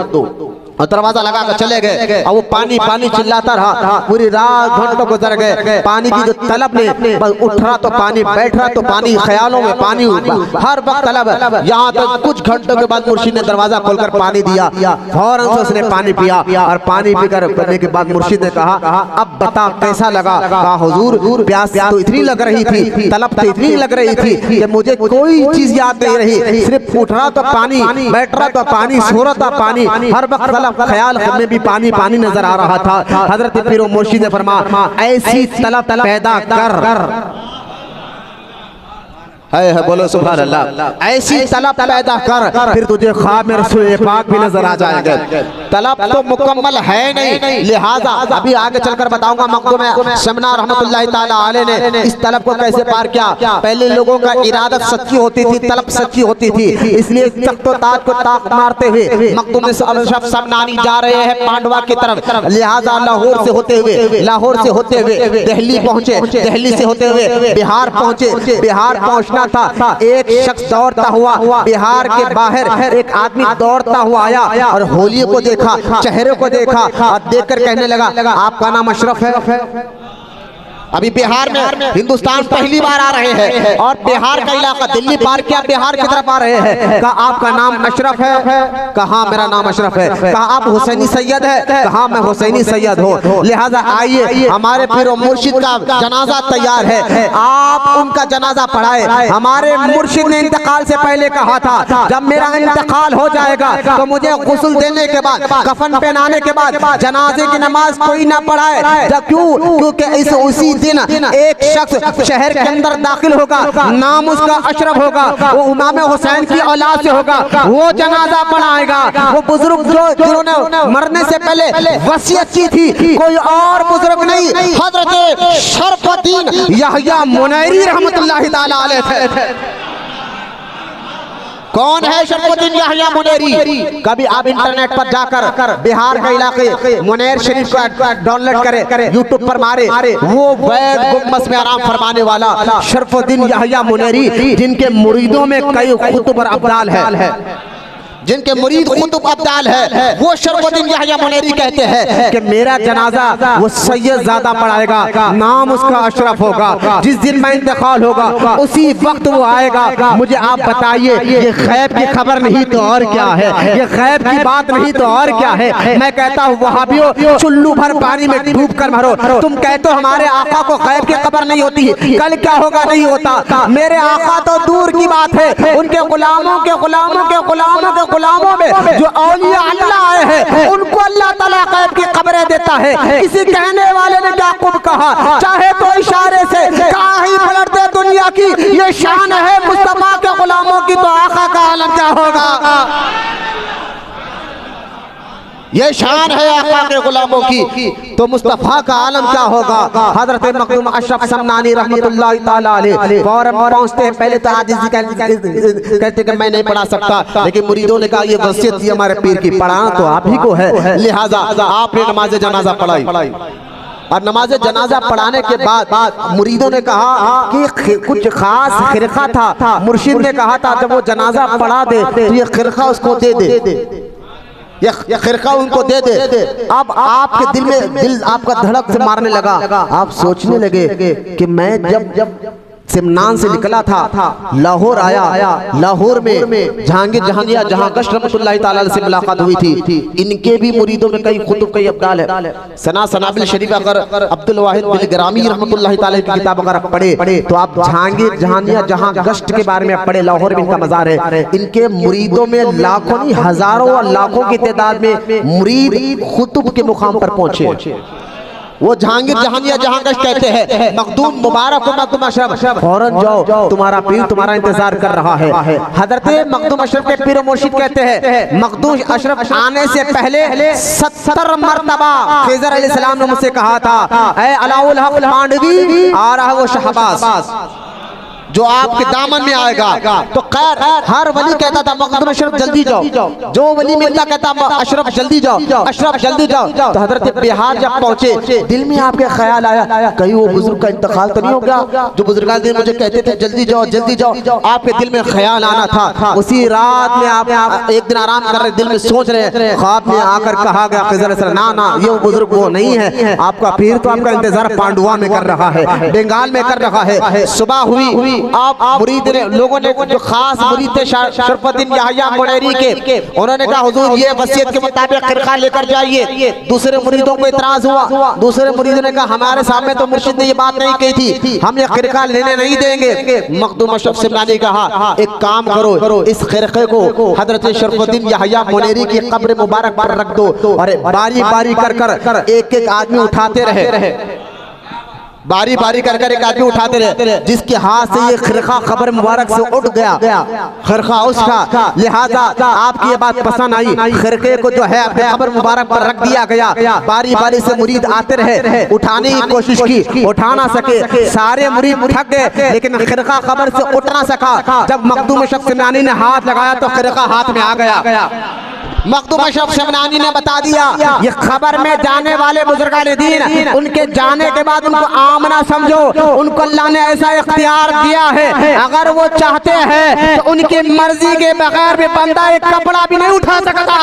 और दरवाजा लगा कर चले गए। और वो पानी चिल्लाता रहा, पूरी रात घंटों गुजर गए। पानी की जो तलब ने, बस उठ रहा तो पानी, बैठ रहा तो पानी, ख्यालों में पानी, हर वक्त तलब। यहाँ तक कुछ घंटों के बाद मुर्शिद ने दरवाजा खोलकर पानी दिया, फौरन से उसने पानी पिया। और पानी पीकर पीने के बाद मुर्शिद ने कहा अब बता कैसा लगा। कहा हुजूर प्यास तो इतनी लग रही थी, तलब तो इतनी लग रही थी कि मुझे कोई चीज याद नहीं रही, सिर्फ उठ रहा तो पानी, बैठ रहा तो पानी, सो रहा था पानी, हर वक्त ख्याल में भी पानी नजर आ रहा था। हजरत पीर मुर्शिद ने फरमाया ऐसी तलब पैदा कर, है बोलो सुभान अल्लाह, ऐसी तलब पैदा कर, फिर तुझे ख्वाब में रसूल पाक भी नजर आ जाएगा। तलब तो मुकम्मल है नहीं, लिहाजा अभी आगे चलकर बताऊंगा मखदूम समना रहमतुल्लाह ताला अलैह ने इस तलब को कैसे पार किया। पहले लोगों का इरादत सच्ची होती थी, तलब सच्ची होती थी, इसलिए तख्त व ताज को ताक मारते हुए मखदूम अशरफ समनानी जा रहे हैं पांडवा की तरफ। लिहाजा लाहौर से होते हुए दिल्ली पहुंचे, दिल्ली से होते हुए बिहार पहुंचे। बिहार पहुंचना था, एक शख्स दौड़ता हुआ बिहार के बाहर, एक आदमी दौड़ता हुआ आया और होली को देखा, चेहरे को देखा और देखकर कहने लगा आपका नाम अशरफ है। अभी बिहार में हिंदुस्तान पहली बार आ रहे हैं और बिहार का इलाका दिल्ली पार किया, बिहार की तरफ आ रहे हैं। कहा आपका नाम अशरफ है? कहा मेरा नाम अशरफ है। कहा आप हुसैनी सैयद है? कहा मैं हुसैनी सैयद हूँ। लिहाजा आइए हमारे पीर मुर्शिद का जनाजा तैयार है, आप उनका जनाजा पढ़ाए। हमारे मुर्शिद ने इंतकाल से पहले कहा था जब मेरा इंतकाल हो जाएगा तो मुझे गुस्ल देने के बाद, कफन पहनाने के बाद जनाजे की नमाज कोई ना पढ़ाए। क्योंकि उसी दिन एक शख्स शहर के अंदर दाखिल होगा, नाम उसका अशरफ होगा, वो इमाम हुसैन की औलाद से होगा, वो जनाजा पढ़ाएगा। वो बुजुर्ग जिन्होंने मरने से पहले वसीयत की थी, कोई और बुजुर्ग नहीं, हजरत शरफुद्दीन यहया मुनैरी रहमतुल्लाह ताला अलैह थे। कौन है शरफुद्दीन यहया मुनैरी? कभी आप इंटरनेट पर जाकर बिहार के इलाके मुनैर शरीफ को डाउनलोड करें, यूट्यूब पर मारे, वो वैद गुम्बद में आराम फरमाने वाला शरफुद्दीन यहया मुनैरी, जिनके मुरीदों में कई कुतुब और अब्दाल है, जिनके मुरीद कुतुब अब्दाल है, वो शरफुद्दीन यहया मुनैरी कहते हैं कि मेरा जनाजा वो सैयद ज़ादा पढ़ाएगा, नाम उसका अशरफ होगा। जिस दिन मैं इंतकाल होगा उसी वक्त वो आएगा। मुझे आप बताइए ये गैब की खबर नहीं तो और क्या है, ये गैब की बात नहीं तो और क्या है। मैं कहता हूँ वहाबियों चुल्लू भर पानी में डूब कर मरो। तुम कहते हो हमारे आका को गैब की खबर नहीं होती, कल क्या होगा नहीं होता। मेरे आका तो दूर की बात है, उनके गुलामों के गुलामों में जो औलिया अल्लाह आए हैं उनको अल्लाह ताला गैब की खबरें देता है। किसी कहने वाले ने क्या खूब कहा, चाहे तो इशारे से कहा ही पलट दे दुनिया की, ये शान है मुस्तफा के गुलामों की तो आका का आलम क्या होगा। ये शान है आका के गुलामों की, तो मुस्तफ़ा का आलम क्या होगा। हजरत मखदूम अशरफ समनानी रहमतुल्लाह ताला अलैह फौरन पहुंचते हैं। पहले तो आजिज़ी कहते कि मैं नहीं पढ़ा सकता, लेकिन मुरीदों ने कहा ये वसीयत थी हमारे पीर की, पढ़ाना तो आप ही को है, लिहाजा आपने नमाज जनाजा पढ़ाई। और नमाज जनाजा पढ़ाने के बाद मुरीदों ने कहा कि कुछ खास खिरका था। मुर्शिद ने कहा था जब वो जनाजा पढ़ा दे तो ये खिरका उसको दे दे, ये खिरका उनको दे दे। अब आपके दिल आपका धड़क से मारने लगा। आप सोचने लगे कि मैं जब सिमनान से निकला था, लाहौर आया, लाहौर में जहांगीर जहानिया जहां गश्त रहमतुल्लाह ताला अलैह से मुलाकात हुई थी। इनके भी मुरीदों में कई खुतुब कई अब्दाल है। सना सनाबिल शरीफ अगर अब्दुल वाहिद बिन ग्रामी रहमतुल्लाह ताला की किताब अगर आप पढ़े तो आप जहांगीर जहानिया जहां गश्त के बारे में पढ़े, लाहौर में इनका मज़ार है। इनके मुरीदों में लाखों नहीं हजारों और लाखों की तादाद में मुरीद खुतुब के मुकाम पर पहुंचे। वो जहांगीर जहानिया जहां गश्त कहते हैं मखदूम मुबारक मखदूम अशरफ फौरन जाओ, तुम्हारा पीर तुम्हारा इंतजार कर रहा है। हजरत मखदूम अशरफ के पीर मुर्शिद कहते हैं मखदूम अशरफ आने से पहले 70 मरतबा खिज़र अलैहिस्सलाम ने मुझसे कहा था, ऐ अलाउल हक मांडवी आ रहा वो शहबाज जो आपके दामन में आएगा। तो खैर हर वली कहता था मखदूम अशरफ जल्दी जाओ, जो वली मिलता कहता अशरफ जल्दी जाओ, अशरफ जल्दी जाओ। तो हजरत बिहार जब पहुंचे दिल में आपके ख्याल आया कहीं वो बुजुर्ग का इंतकाल तो नहीं हो गया, जो बुजुर्गान दिन मुझे कहते थे जल्दी जाओ जल्दी जाओ। आपके दिल में ख्याल आना था। उसी रात में आप एक दिन आराम कर रहे, दिल में सोच रहे, ख्वाब में आकर कहा गया खिज़र ना ये वो बुजुर्ग वो नहीं है, आपका पीर तो आपका इंतजार पांडुआ में कर रहा है, बंगाल में कर रहा है। सुबह हुई, आप मुरीद ने लोगों ने जो खास मुरीद थे शरफुद्दीन याहिया मुनैरी के, उन्होंने कहा हुजूर ये वसीयत के मुताबिक खिरका लेकर जाइए। दूसरे मुरीदों को इतराज हुआ, दूसरे मुरीदों ने कहा हमारे सामने तो मुर्शिद ने ये बात नहीं कही थी, हम ये खिरका लेने नहीं देंगे। मखदूम अशरफ सिमनानी कहा एक काम करो, इस खिरके को हजरत शरफुद्दीन याहिया मुनैरी की कब्र मुबारक पर रख दो। और बारी बारी कर एक एक आदमी उठाते रहे, बारी बारी कर एक आदमी उठाते रहे, जिसके हाथ से ये खिरका खबर मुबारक से उठ गया खिरका उसका। लिहाजा आपकी ये बात पसंद आई, खिरके को जो है अपने खबर मुबारक पर रख दिया गया। बारी बारी से मुरीद आते रहे, उठाने की कोशिश की, उठा ना सके, सारे मुरीद थक गए, लेकिन खिरका खबर से उठ ना सका। जब मखदूम अशरफ सिमनानी ने हाथ लगाया तो खिरका हाथ में आ गया। मखदूम अशरफ सिमनानी ने बता दिया ये खबर में जाने वाले बुजुर्गान दीन, उनके जाने के बाद उनको आमना समझो, उनको अल्लाह ने ऐसा इख्तियार दिया है, अगर वो चाहते हैं तो उनकी मर्जी के बगैर भी बंदा एक कपड़ा भी नहीं उठा सकता।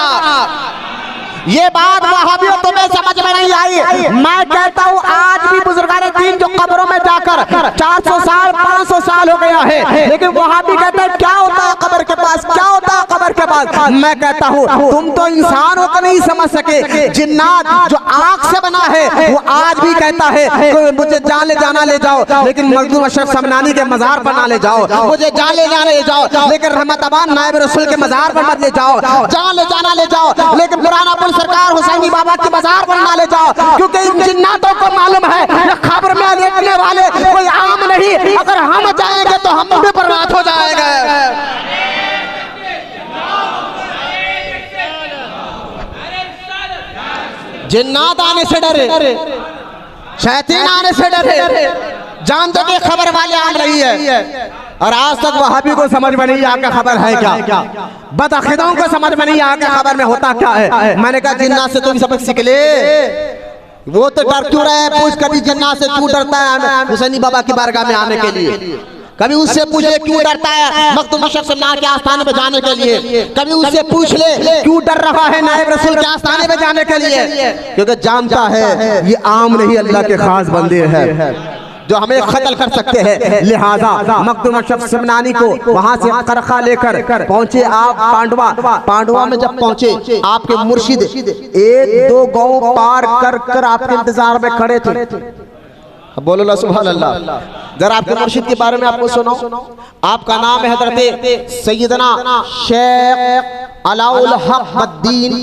ये बात वहाबियों तुम्हें समझ में नहीं आई। मैं कहता हूँ आज भी बुजुर्गान दीन जो कब्रों में जाकर 400 साल 500 साल हो गया है, लेकिन वहाबी कहते हैं क्या होता है कब्र के पास, क्या होता है कब्र के पास। मैं कहता हूँ तुम तो इंसान हो तो नहीं समझ सके, जिन्नात जो आँख से बना है वो आज भी कहता है मुझे जान ले जाना ले जाओ, लेकिन मखदूम अशरफ समनानी के मजार पर ना ले जाओ, मुझे जान ले जाना ले जाओ, लेकिन रहमत अबान नायब रसूल के मजार पर मत ले जाओ, जान ले जाना ले जाओ, लेकिन पुराना सरकार हुसैनी बाबा के बाजार पर ना ले जाओ, क्योंकि इन जिन्नातों को मालूम है खबर में देखने वाले कोई आम नहीं, अगर हम जाएंगे तो हम भी बर्बाद हो जाएंगे। जिन्नात आने से डरे, शैतान आने से डरे, जानते कि खबर वाले आम रही है। और आज तक वहाबी को समझ में नहीं आया खबर है क्या, बदअकीदों को समझ में नहीं आया खबर में होता क्या है। मैंने कहा जिन्नात से तुम सबक सीख ले, वो तो डर क्यों रहे, पूछ कभी जिन्नात से क्यों डरता है हुसैनी बाबा की बारगाह में आने के लिए, कभी उससे पूछे क्यों डरता है मखदूम अशरफ सिमनानी के आस्थाने पे जाने के लिए, कभी उससे पूछ ले क्यों डर रहा है नायब रसूल के आस्थाने पे जाने के लिए, क्योंकि जानता है ये आम नहीं अल्लाह के खास बंदे हैं जो हमें कत्ल कर सकते हैं। लिहाजा मखदूम अशरफ सिमनानी को वहां से खिरका लेकर पहुंचे आप पांडवा में जब पहुंचे आपके मुर्शिद 1-2 गांव पार कर आपके इंतजार में खड़े थे। बोलो ला सुभान अल्लाह। जरा आपके मुर्शिद के बारे में आपको सुनाओ। आपका नाम है हजरत सैयदना शेख अलाउल हक मद्दीन,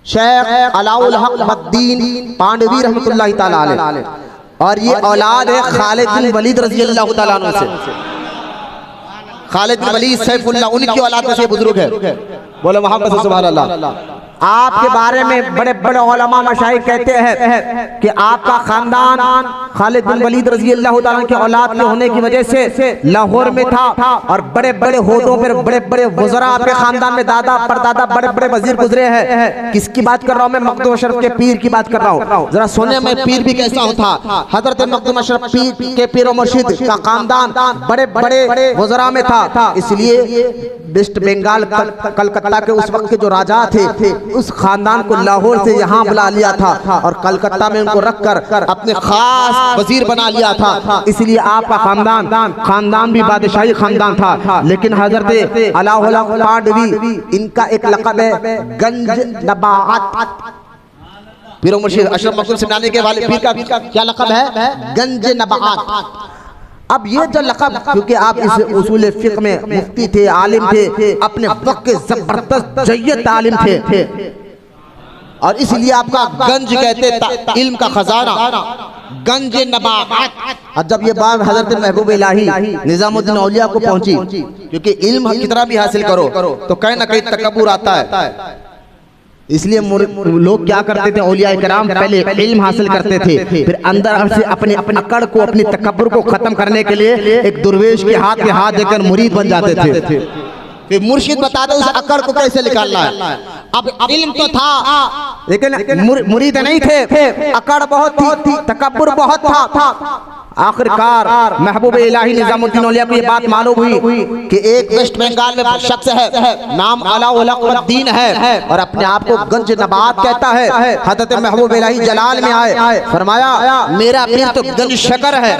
शेख अलाउल हक मद्दीन पांडवी रहमतुल्लाह ताला अलैह, और ये औलाद है खालिद बिन वलीद रज़ी अल्लाह ताला अन्हु से। खालिद बिन वलीद सैफुल्लाह उनकी औलाद में से बुजुर्ग है। बोलो मोहम्मद सुभान अल्लाह। आपके बारे में बड़े बड़े उलमा मशाइख कहते हैं कि आपका खानदान खालिद बिन वलीद रज़ी अल्लाह ताला की औलाद के होने की वजह से लाहौर में था और बड़े बड़े होदों पर बड़े बड़े वज़रा आपके खानदान में दादा परदादा बड़े बड़े वजीर गुजरे हैं। किसकी बात कर रहा हूँ मैं? मखदूम अशरफ के पीर की बात कर रहा हूँ। जरा सुने मैं पीर भी कैसा होता। हजरत मखदूम अशरफ पीर के पीर मुर्शिद का खानदान बड़े बड़े वज़रा में था, इसलिए वेस्ट बंगाल कलकत्ता के उस वक्त के जो राजा थे उस खानदान को लाहौर से यहाँ बुला लिया था और कलकत्ता में उनको रखकर अपने खास वजीर बना लिया था। इसलिए आपका खानदान भी बादशाही खानदान था। लेकिन हजरत अलाउल हक पांडवी इनका एक लक़ब है गंज नबाअत। पीर मुर्शिद अशरफ मखदूम सिमनानी के वाले पीर का क्या लक़ब है? गंज नबाअत। अब ये जो लक़ब, क्योंकि आप इस उसूल फ़िक़्ह में मुफ्ती थे, आलिम थे, अपने वक्त के जबरदस्त जय्यद आलिम थे और इसलिए आपका गंज कहते इल्म का खजाना, गंज नबाअत। और जब ये बात हजरत महबूब इलाही निज़ामुद्दीन औलिया को पहुंची, क्योंकि इल्म कितना भी हासिल करो तो कहीं ना कहीं तकब्बुर आता है। इसलिए लोग क्या करते थे, औलिया इकराम पहले इल्म हासिल करते थे, फिर अंदर से अपने अकड़ को अपनी तकब्बुर को खत्म करने के लिए एक दुर्वेश के हाथ में हाथ देकर मुरीद बन जाते थे। फिर मुर्शिद बताते उस अकड़ को कैसे निकालना है। अब इल्म तो था लेकिन मुरीद नहीं थे, अकड़ बहुत थी, तकब्बुर बहुत था। आखिरकार महबूब इलाही निज़ामुद्दीन औलिया को ये बात मालूम हुई कि एक वेस्ट बंगाल में शख्स है, नाम अलाउल हक दीन है और अपने आप को गंज नबाअत कहता है। हज़रत महबूब इलाही जलाल में आए, फरमाया मेरा पीर तो गंज शकर है,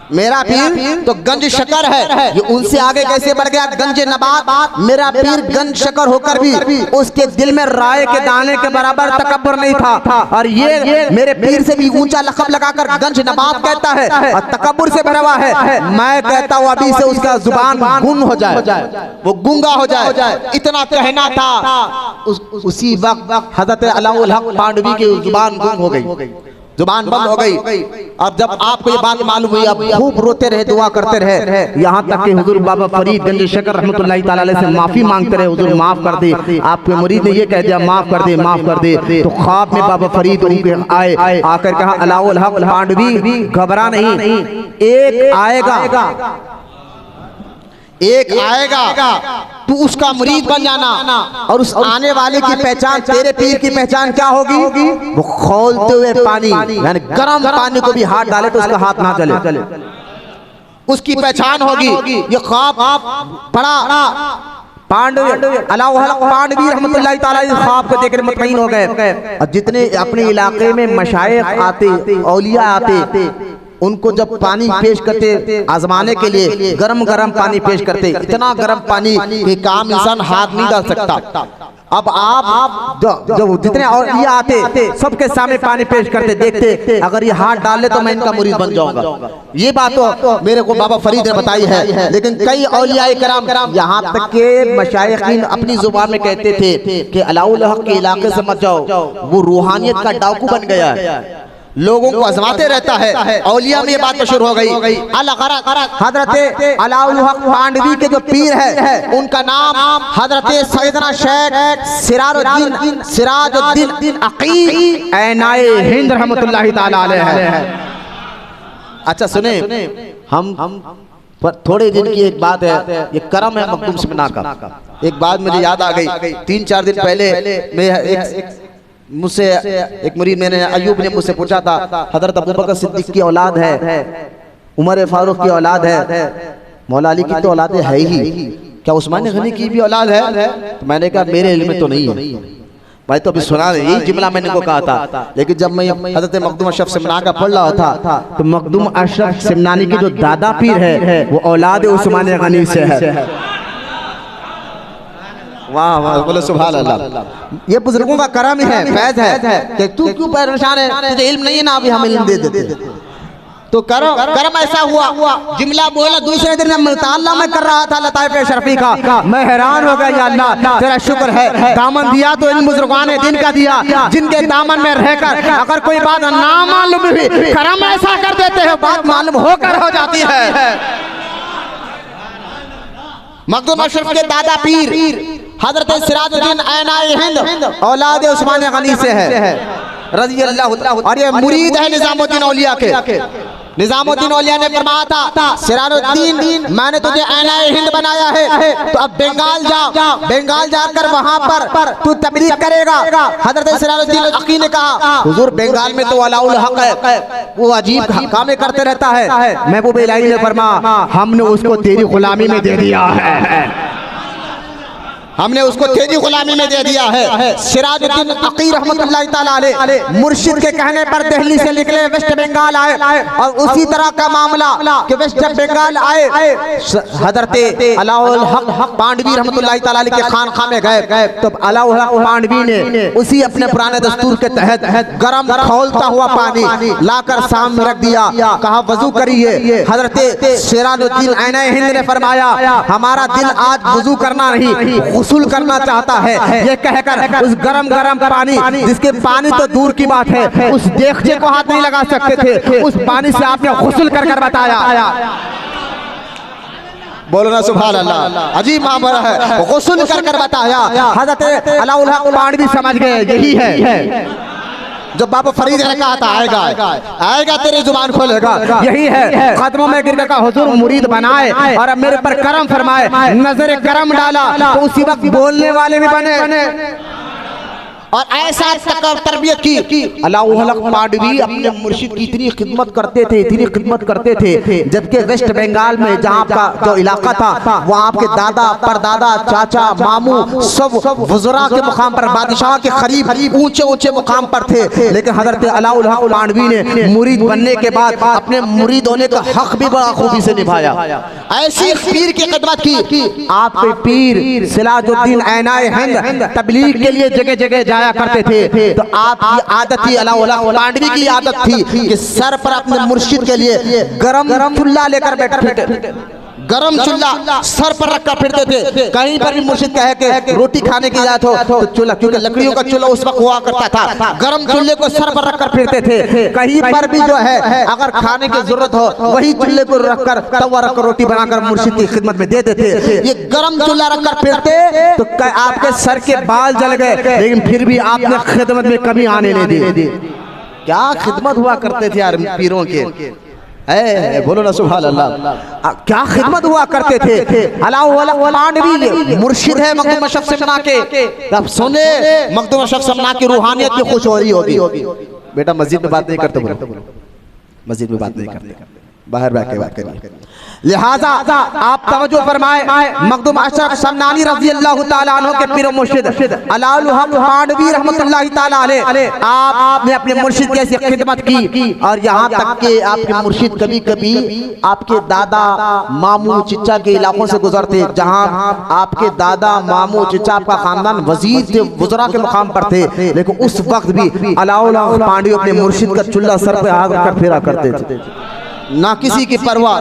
मेरा पीर तो गंज शकर है। ये उनसे आगे कैसे बढ़ गया गंज नबाअत? मेरा पीर गंज शकर होकर भी उसके दिल में राय के दाने के बराबर तकब्बुर नहीं था और ये मेरे पीर से भी ऊंचा लक़ब लगाकर गंज नबाअत कहता है और तकब्बुर से भरा हुआ है। मैं कहता हूँ अभी से उसका जुबान गुम हो जाए, वो गूंगा हो जाए। इतना कहना था, उसी वक्त हज़रत अलाउल हक पांडवी की जुबान गुम हो गई, जुबान बंद हो गई। अब जब आपको ये बात मालूम हुई, अब खूब रोते रहे, दुआ करते रहे, यहाँ तक कि हुजूर बाबा फरीद गंज शकर रहमतुल्लाहि ताला अलैह से माफी मांगते रहे, हुजूर माफ कर दे। आपके मुरीद ने ये कह दिया माफ कर दे, माफ कर दे। तो ख्वाब में बाबा फरीद उनके आए, आकर कहा अलाउल हक पांडवी घबरा नहीं, एक आएगा तू उसका मुरीद बन जाना और उस आने वाले की पहचान, तेरे पीर की पहचान क्या होगी? वो खौलते हुए पानी, यानी गर्म पानी को भी हाथ डाले तो उसका हाथ ना जले, उसकी पहचान होगी। ये ख्वाब पढ़ा पांडवी अलाउल हक पांडवी रहमतुल्लाहि ताला इस ख्वाब को देखकर मुतमईन हो गए। और जितने अपने इलाके में मशाइख आते, औलिया आते, उनको जब पानी पेश करते आजमाने के लिए, गरम गरम पानी पेश करते, इतना गरम पानी कि काम इंसान हाथ नहीं डाल सकता। अब आप जब जितने और ये आते सबके सामने पानी पेश करते, देखते अगर ये हाथ डाल ले तो मैं इनका मुरीद बन जाऊंगा। ये बात तो मेरे को बाबा फरीद ने बताई है। लेकिन कई औलिया किराम यहाँ तक के मशाइखीन अपनी जुबान में कहते थे कि अलाउल हक के इलाके से मत जाओ, वो रूहानियत का डाकू बन गया है, लोगों को आजमाते रहता है। औलिया में ये बात मशहूर हो गई। हजरत अलाउल हक पांडवी के जो पीर है उनका नाम हजरत सैयदना शेख सिराजुद्दीन अकील ऐनाए हिंद रहमतुल्लाहि ताला अलैह है। अच्छा सुने, हम पर थोड़े दिन की एक बात है, ये करम है मखदूम सिमना का। एक बात मुझे याद आ गई, 3-4 दिन पहले मैं मुझसे एक मुरीद, मैंने अयूब ने मुझसे पूछा था, हजरत अबू बकर सिद्दीक की औलाद है, उमर फारूक की औलाद है, मौला अली की तो औलाद है ही, क्या उस्मान गनी की भी औलाद है? तो मैंने कहा मेरे इल्म में तो नहीं है भाई, तो अभी सुना नहीं, यही जुमला मैंने को कहा था। लेकिन जब मैं हजरत मखदूम अशरफ सिमनानी का पढ़ रहा था तो मखदूम अशरफ सिमनानी की जो दादा पीर है वो औलाद उस्मान गनी से है। वाह वाह, बोलो सुभान अल्लाह। ये बुजुर्गों का करम है, फैज है कि तू क्यों परेशान है, तुझे इल्म नहीं है ना, अभी हम इल्म दे देते। तो करम ऐसा हुआ, जुमला बोला, दूसरे दिन मैं मुताला में कर रहा था लताइफ शरफी का, मैं हैरान हो गया, या अल्लाह तेरा शुक्र है, दामन दिया तो इन बुजुर्गान दिन का दिया, जिनके दामन में रहकर अगर कोई बात ना मालूम भी करम ऐसा कर देते हैं, बात मालूम होकर हो जाती है। मखदूम अशरफ के दादा पीर हजरत सिराजुद्दीन ऐनाए हिंद औलाद उस्मान गनी से है रज़ी अल्लाह। और ये मुरीद है निजामुद्दीन औलिया के। निजामुद्दीन औलिया ने फरमाया था सिराजुद्दीन मैंने तुझे ऐनाए हिंद बनाया है, तो अब बंगाल जा, बंगाल जाकर वहां पर तू तबलीग करेगा। हजरत सिराजुद्दीन अकी ने कहा हुजूर बंगाल में तो अलाउल हक है, वो अजीब कामें करते रहता है। महबूब इलाही ने फरमाया हमने उसको तेरी गुलामी में दे दिया है, हमने उसको तेरी गुलामी में दे दिया है। सिराजुद्दीन अकी रहमतुल्लाह ताला अलैह मुर्शिद के कहने पर दिल्ली से निकले, वेस्ट बंगाल आए और उसी तरह का मामला कि वेस्ट बंगाल आए हजरत अलाउल हक पांडवी रहमतुल्लाह ताला अलैह के खानका में गए। तो अलाउल हक पांडवी ने उसी अपने पुराने दस्तूर के तहत गरम खौलता हुआ पानी लाकर सामने रख दिया, कहा वजू करिए। हजरत सिराजुद्दीन ऐनाए हिंद ने फरमाया हमारा दिल आज वजू करना नहीं वसूल करना चाहता है। ये कहकर उस गरम गरम पानी, जिसके पानी तो दूर की बात है, उस देगचे को हाथ नहीं लगा सकते थे, उस पानी से आपने गुस्ल कर बताया। बोलो ना सुभान अल्लाह, अजीब मामला है, गुस्ल कर बताया। हजरत अलाउल हक पांडवी समझ गए यही है जो बाबा फरीद ने कहा था आएगा आएगा तेरी जुबान खोलेगा, यही है। कदमों में गिरने का हुजूर मुरीद बनाए और अब मेरे पर करम फरमाए, नजर करम डाला तो उसी वक्त बोलने वाले भी बने और ऐसा तरबियत की। अलाउल हक पांडवी अपने मुर्शिद की इतनी खिदमत करते थे, इतनी खिदमत करते थे, जबकि वेस्ट बंगाल में जहाँ आपका जो इलाका था वहाँ आपके दादा परदादा चाचा मामू सब वज़रा के मुकाम पर, बादशाह के करीब ऊंचे ऊंचे मुकाम पर थे। लेकिन हजरत अलाउल हक पांडवी ने मुरीद बनने के बाद अपने मुरीद होने का हक भी बड़ा खूबी से निभाया। ऐसी पीर की खिदमत की। आपके पीर सिराजुद्दीन ऐनाए हिंद तबलीग के लिए जगह जगह जाया करते थे, तो आपकी आदत थी, अलाउल हक पांडवी की आदत थी कि सर पर अपने मुर्शिद के लिए गरम चूल्हा लेकर बैठते थे, गरम चूल्हा सर पर रखकर फिरते थे। कहीं पर भी मुर्शिद कहे कि रोटी खाने की जात हो तो चूल्हा, क्योंकि लकड़ियों का चूल्हा उस वक्त हुआ करता था, गरम चूल्हे को सर पर रखकर फिरते थे। कहीं पर भी जो है अगर खाने की जरूरत हो वही चूल्हे को रखकर तवा रखकर रोटी बनाकर मुर्शिद की खिदमत में दे देते। ये गरम चूल्हा रखकर फिरते तो आपके सर के बाल जल गए, लेकिन फिर भी आपने खिदमत में कभी आने नहीं दी। क्या खिदमत हुआ करते थे यार पीरों के, बोलो ना सुभान अल्लाह, क्या खिदमत हुआ करते थे। अलाउल हक पांडवी मुर्शिद है मखदूम अशरफ समना के। अब सुने मखदूम अशरफ समना की रूहानियत की खुश हो रही होगी। बेटा मस्जिद में बात नहीं करते, बोलो मस्जिद में बात नहीं करते, बाहर बैठ के बात करिए। लिहाजा आप तवज्जो फरमाए, मखदूम अशरफ समनानी रज़ी अल्लाह ताला अन्हु के पीर मुर्शिद अलाउल हक पांडवी रहमतुल्लाह ताला अलैह आपने अपने मुर्शिद की ऐसी खिदमत की। और यहाँ तक कि आपके मुर्शिद कभी कभी आपके दादा मामू चिच्चा के इलाकों से गुजरते, जहाँ आपके दादा मामू चिच्चा आपका खानदान वजीर थे, वज़रा के मुकाम पर थे, लेकिन उस वक्त भी अलाउल हक पांडवी अपने मुर्शिद का चूल्हा सर पे आग रखकर फेरा करते थे, ना किसी की परवाह।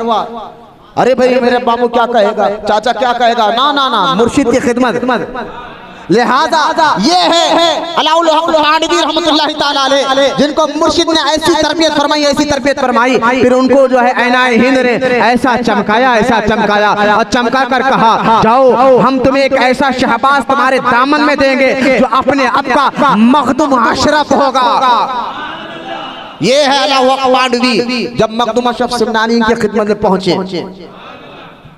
अरे भाई मेरे बाबू क्या कहेगा, चाचा क्या कहेगा, ना ना ना, मुर्शिद की खिदमत। लिहाजा ये है अलाउल हक पांडवी रहमतुल्लाह ताला अलैह, जिनको मुर्शिद ने ऐसी तरबियत फरमाई, ऐसी तरबियत फरमाई, फिर उनको जो है ऐनाए हिंद ने ऐसा चमकाया, ऐसा चमकाया और चमका कर कहा जाओ हम तुम्हें एक ऐसा शहबाज तुम्हारे दामन में देंगे जो अपने अब का मखदूम अशरफ होगा। ये है अलाउल हक पांडवी। जब मखदूम अशरफ समनानी की खिदमत में पहुंचे,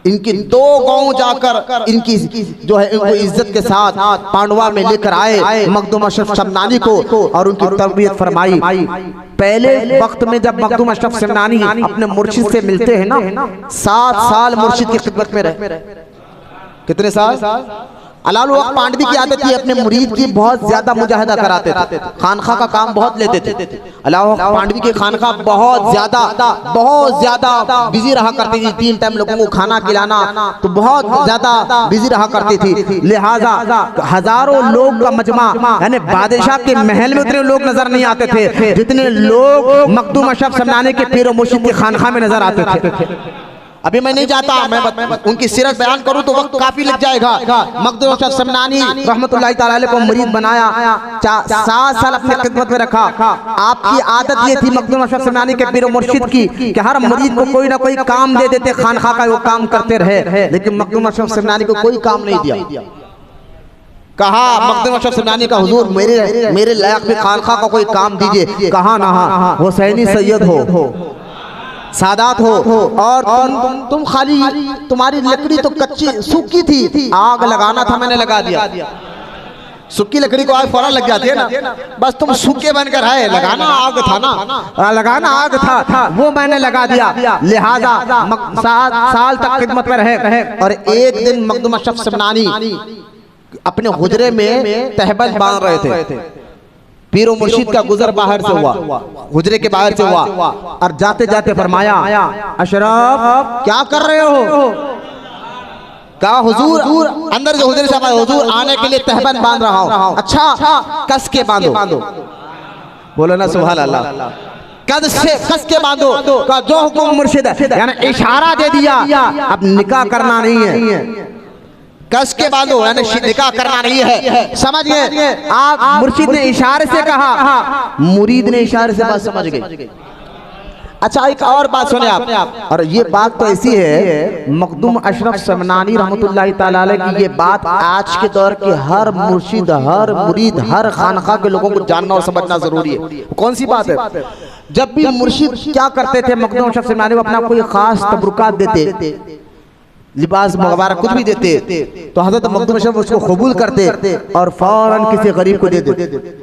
इनकी 2 गांव जाकर इनकी जो है इनको इज्जत के साथ पांडवा में लेकर आए मखदूम अशरफ समनानी को और उनकी तरबियत फरमाई। पहले वक्त में जब मखदूम अशरफ समनानी अपने मुर्शिद से मिलते हैं ना, 7 साल मुर्शिद की खिदमत में रहे। कितने साल? अलाउल हक पांडवी की आदत थी अपने मुरीद की बहुत ज्यादा मुजाहिदा कराते थे, खानखा का काम बहुत लेते थे। अलाउल हक पांडवी के खानखा बहुत ज्यादा बिजी रहा करती थी, 3 टाइम लोगों को खाना खिलाना, तो बहुत ज्यादा बिजी रहा करती थी। लिहाजा हजारों लोग का मजमा, यानी बादशाह के महल में उतने लोग नजर नहीं आते थे जितने लोग मखदूम अशरफ समनानी के पीर मुर्शिद के खानखा में नजर आते थे। अभी मैं नहीं जाता, मैं उनकी सीरत बयान करूं तो वक्त काफी लग जाएगा। मखदूम अशरफ समनानी रहमतुल्लाह तआला अलैह को मुरीद बनाया, 7 साल अपने खिदमत में रखा। आपकी आदत ये थी मखदूम अशरफ समनानी के पीर मुर्शिद की कि हर मुरीद को कोई ना कोई काम दे देते, खानखा का वो काम करते रहे। लेकिन मखदूम अशरफ समनानी को कोई काम नहीं दिया। कहा मखदूम अशरफ समनानी का हुजूर मेरे लायक भी खानखा का कोई काम दीजिए। कहा ना हुसैनी सैयद हो, सादात हो, और तुम खाली तुम्हारी लकड़ी तो कच्ची सूखी थी, आग लगाना था मैंने लगा दिया। सूखी लकड़ी को आग फौरन लग जाती है ना, बस तुम सूखे बनकर आए, लगाना आग था ना, लगाना आग था वो मैंने लगा दिया। लिहाजा 7 साल तक खिदमत में रहे। और एक दिन मखदूम अशरफ समनानी अपने हुजरे में तहबत बांध रहे थे। पीरो मुर्शिद का गुजर बाहर से हुआ, हुजरे के बाहर से हुआ, और जाते जाते फरमाया अशरफ क्या कर रहे हो? कहा हुजूर अंदर जो हुजरे से हुजूर आने के लिए तहबंद बांध रहा हूं। अच्छा कस के बांधो। बोलो ना सुभान अल्लाह। कस के बांधो का जो हुक्म मुर्शिद है, यानी इशारा दे दिया, अब निकाह करना नहीं है, कस के बांधो यानी निकाह करना नहीं है। समझ गए आप? मुर्शिद ने इशारे से कहा, मुरीद ने इशारे से बात समझ गई। अच्छा एक और बात सुने आप, और ये बात तो ऐसी है, मखदूम अशरफ समनानी रहमतुल्लाह तआला अलैह की ये बात आज के दौर के हर मुर्शिद, हर मुरीद, हर खानखा के लोगों को जानना और समझना जरूरी है। कौन सी बात है? जब भी मुर्शिद क्या करते थे, मखदूम अशरफ समनानी को अपना कोई खास तबरुकात देते, लिबास मुबारक कुछ भी देते, तो हजरत मखदूम अशरफ उसको कबूल करते और फौरन किसी गरीब को दे देते।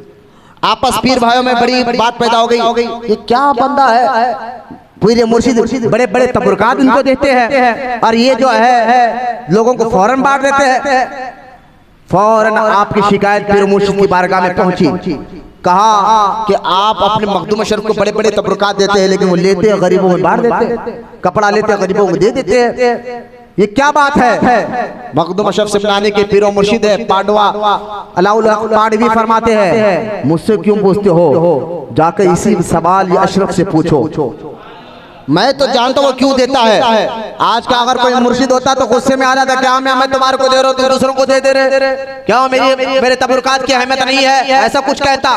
आपस पीर भाइयों में बड़ी बात पैदा हो गई, ये क्या बंदा है, पूरे मुर्शिद बड़े बड़े तबरुकात उनको देते हैं और ये जो है लोगों को फौरन बांट देते हैं। फौरन आपकी शिकायत पीर मुर्शिद की बारगाह में पहुंची। कहा कि आप अपने मखदूम अशरफ को बड़े बड़े तबरुकात देते हैं, लेकिन वो लेते हैं गरीबों में बांट देते हैं, कपड़ा लेते हैं गरीबों को दे देते हैं, ये क्या बात है? मखदूम अशरफ समनानी के पीरो मुर्शिद है पांडवा अलाउल पांडवी फरमाते हैं, मुझसे क्यों पूछते हो, जाकर इसी सवाल अशरफ से पूछो, मैं तो जानता हूँ वो क्यों देता है। आज का अगर कोई मुर्शिद होता तो गुस्से में आ जाता, क्या मैं तुम्हारे को दे रहा हूँ, तुम दूसरों को दे रहे, क्या मेरे तबरुकात की अहमियत नहीं है, ऐसा कुछ कहता।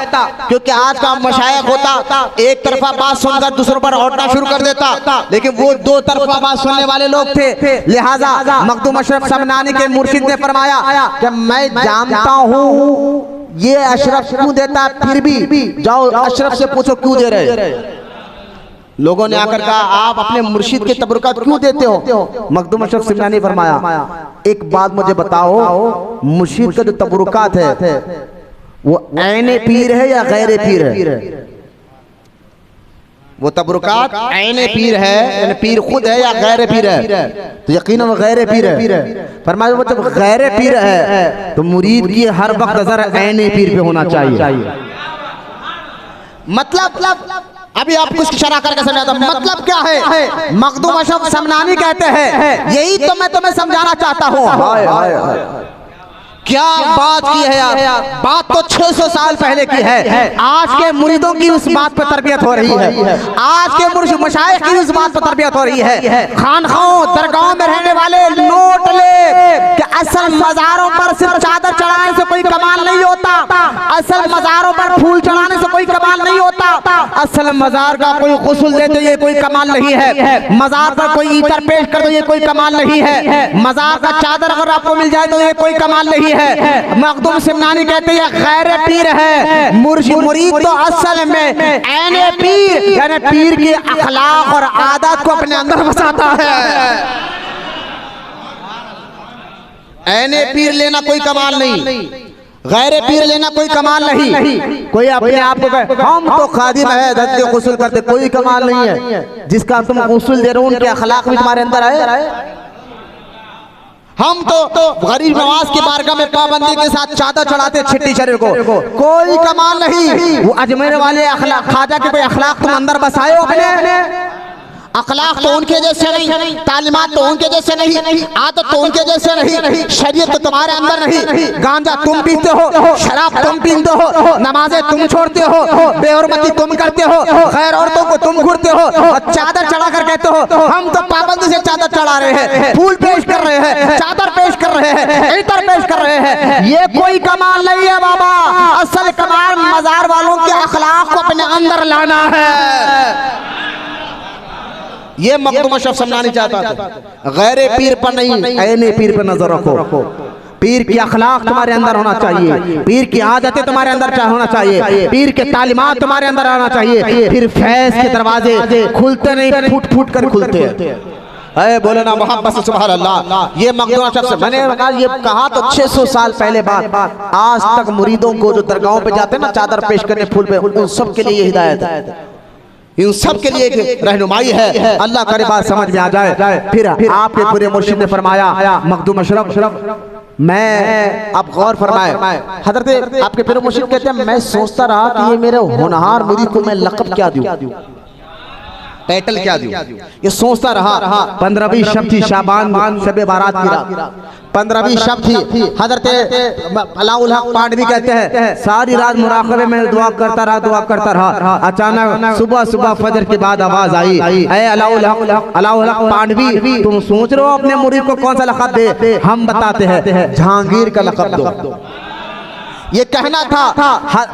क्योंकि आज का मशाइख होता एक तरफा बात सुनकर दूसरों पर औटना शुरू कर देता, लेकिन वो 2 तरफा बात सुनने वाले लोग थे। लिहाजा मखदूम अशरफ समनानी के मुर्शिद ने फरमाया कि मैं जानता हूँ ये अशरफ क्यों देता, फिर भी जाओ अशरफ से पूछो क्यों दे रहे। लोगों ने आकर कहा आप अपने मुर्शिद के तबरुकात क्यों देते हो? मखदूम अशरफ समनानी फरमाया एक बात मुझे बताओ, मुर्शिद का जो तबरुकात है वो ऐने पीर है या गैर पीर है? वो तबरुकात ऐने पीर है, यानी पीर खुद है, या गैर पीर है? तो यकीनन वो गैर पीर है। फरमाया मतलब गैर पीर है तो मुरीद की हर वक्त नजर ऐने पीर पे होना चाहिए। मतलब अभी आप कुछ शरह करके समझाता, मतलब क्या है? मखदूम अशरफ समनानी कहते हैं, यही तो मैं तुम्हें समझाना चाहता हूँ। क्या बात की है यार, बात तो 600 साल पहले की है। आज के मुरीदों की उस बात पर तरबियत हो रही है, आज के मुर्शिद मशाइख की उस बात पर तरबियत हो रही है। खानखाओं दरगाहों में रहने वाले नोट ले कि असल मज़ारों पर सिर्फ चादर चढ़ाने से कोई कमाल नहीं होता, असल मज़ारों पर फूल चढ़ाने से कोई कमाल नहीं होता, असल मज़ार का कोई गुस्ल दे तो ये कोई कमाल नहीं है, मज़ार पर कोई ईतर पेश कर दो ये कोई कमाल नहीं है, मज़ार का चादर अगर आपको मिल जाए तो ये कोई कमाल नहीं है। मखदूम समनानी कहते हैं गैर पीर है, मुरीद तो असल में ऐने पीर यानी पीर की अखलाक और आदत को अपने अंदर बसाता है। ऐने पीर लेना कोई कमाल नहीं, गैर पीर लेना कोई कमाल नहीं। कोई अपने आप को हम तो खादिम है धद के गुस्ल करते, कोई कमाल नहीं है। जिसका तुम गुस्ल दे रहे हो उनके अखलाक भी तुम्हारे अंदर आए। हम तो गरीब नवाज की बारगाह में पाबंदी के साथ चादर चढ़ाते छिट्टी शरीर को, कोई कमाल नहीं। वो अजमेर वाले अखलाक ख्वाजा के कोई अखलाक तुम अंदर बसाए हो अपने, अखलाक तो उनके जैसे नहीं, तालीमात तो उनके जैसे नहीं, आदत तो उनके जैसे नहीं, शरीयत तो तुम्हारे अंदर नहीं। गांजा तुम पीते हो, शराब तुम पीते हो, नमाजें तुम छोड़ते हो, बेहुरमती तुम करते हो, गैर औरतों को तुम घूरते हो और चादर चढ़ा कर कहते हो हम तो पाबंदी से चादर रहे हैं, फूल पेश कर रहे हैं, चादर पेश कर रहे हैं, इतर पेश कर रहे हैं, ये कोई कमाल नहीं है बाबा। असल कमाल मजार वालों के अखलाक को अपने अंदर लाना है। ये मखदूम अशरफ समनानी चाहता था। गैर पीर पर नहीं, ऐने पीर पर नजर रखो। पीर की अखलाक तुम्हारे अंदर होना चाहिए, पीर की आदतें तुम्हारे अंदर होना चाहिए, पीर के तालीमात तुम्हारे अंदर आना चाहिए। फिर फैज के दरवाजे खुलते नहीं, फूट फूट कर खुलते हैं। बोले ना मोहब्बत से सुभान अल्लाह। ये मखदूम अशरफ से मैंने ये कहा तो 600 साल पहले बात। आज तक मुरीदों को जो दरगाहों पे जाते हैं ना चादर पेश करने फूल पे, उन सब के लिए हिदायत है, इन सब के लिए रहनुमाई है। अल्लाह करे बात समझ में आ जाए। फिर आपके पूरे मुर्शिद ने फरमाया मखदूम अशरफ, मैं आप गौर फरमाए, हजरत आपके पूरे मुर्शिद कहते हैं मैं सोचता रहा कि ये मेरे होनहार मुरीद को मैं लक़ब क्या दूं, टाइटल क्या दूं, ये सोचता रहा। 15वीं शब थी शाबान, शब बारात की रात, 15वीं शब थी। हजरत अलाउल हक पांडवी कहते हैं सारी रात मुराक़बे में दुआ करता रहा। अचानक सुबह फजर के बाद आवाज आई, ऐ अलाउल हक पांडवी, तुम सोच रहे हो अपने मुरीद को कौन सा लक़ब दे? हम बताते हैं, जहांगीर का लक़ब दो। ये कहना था।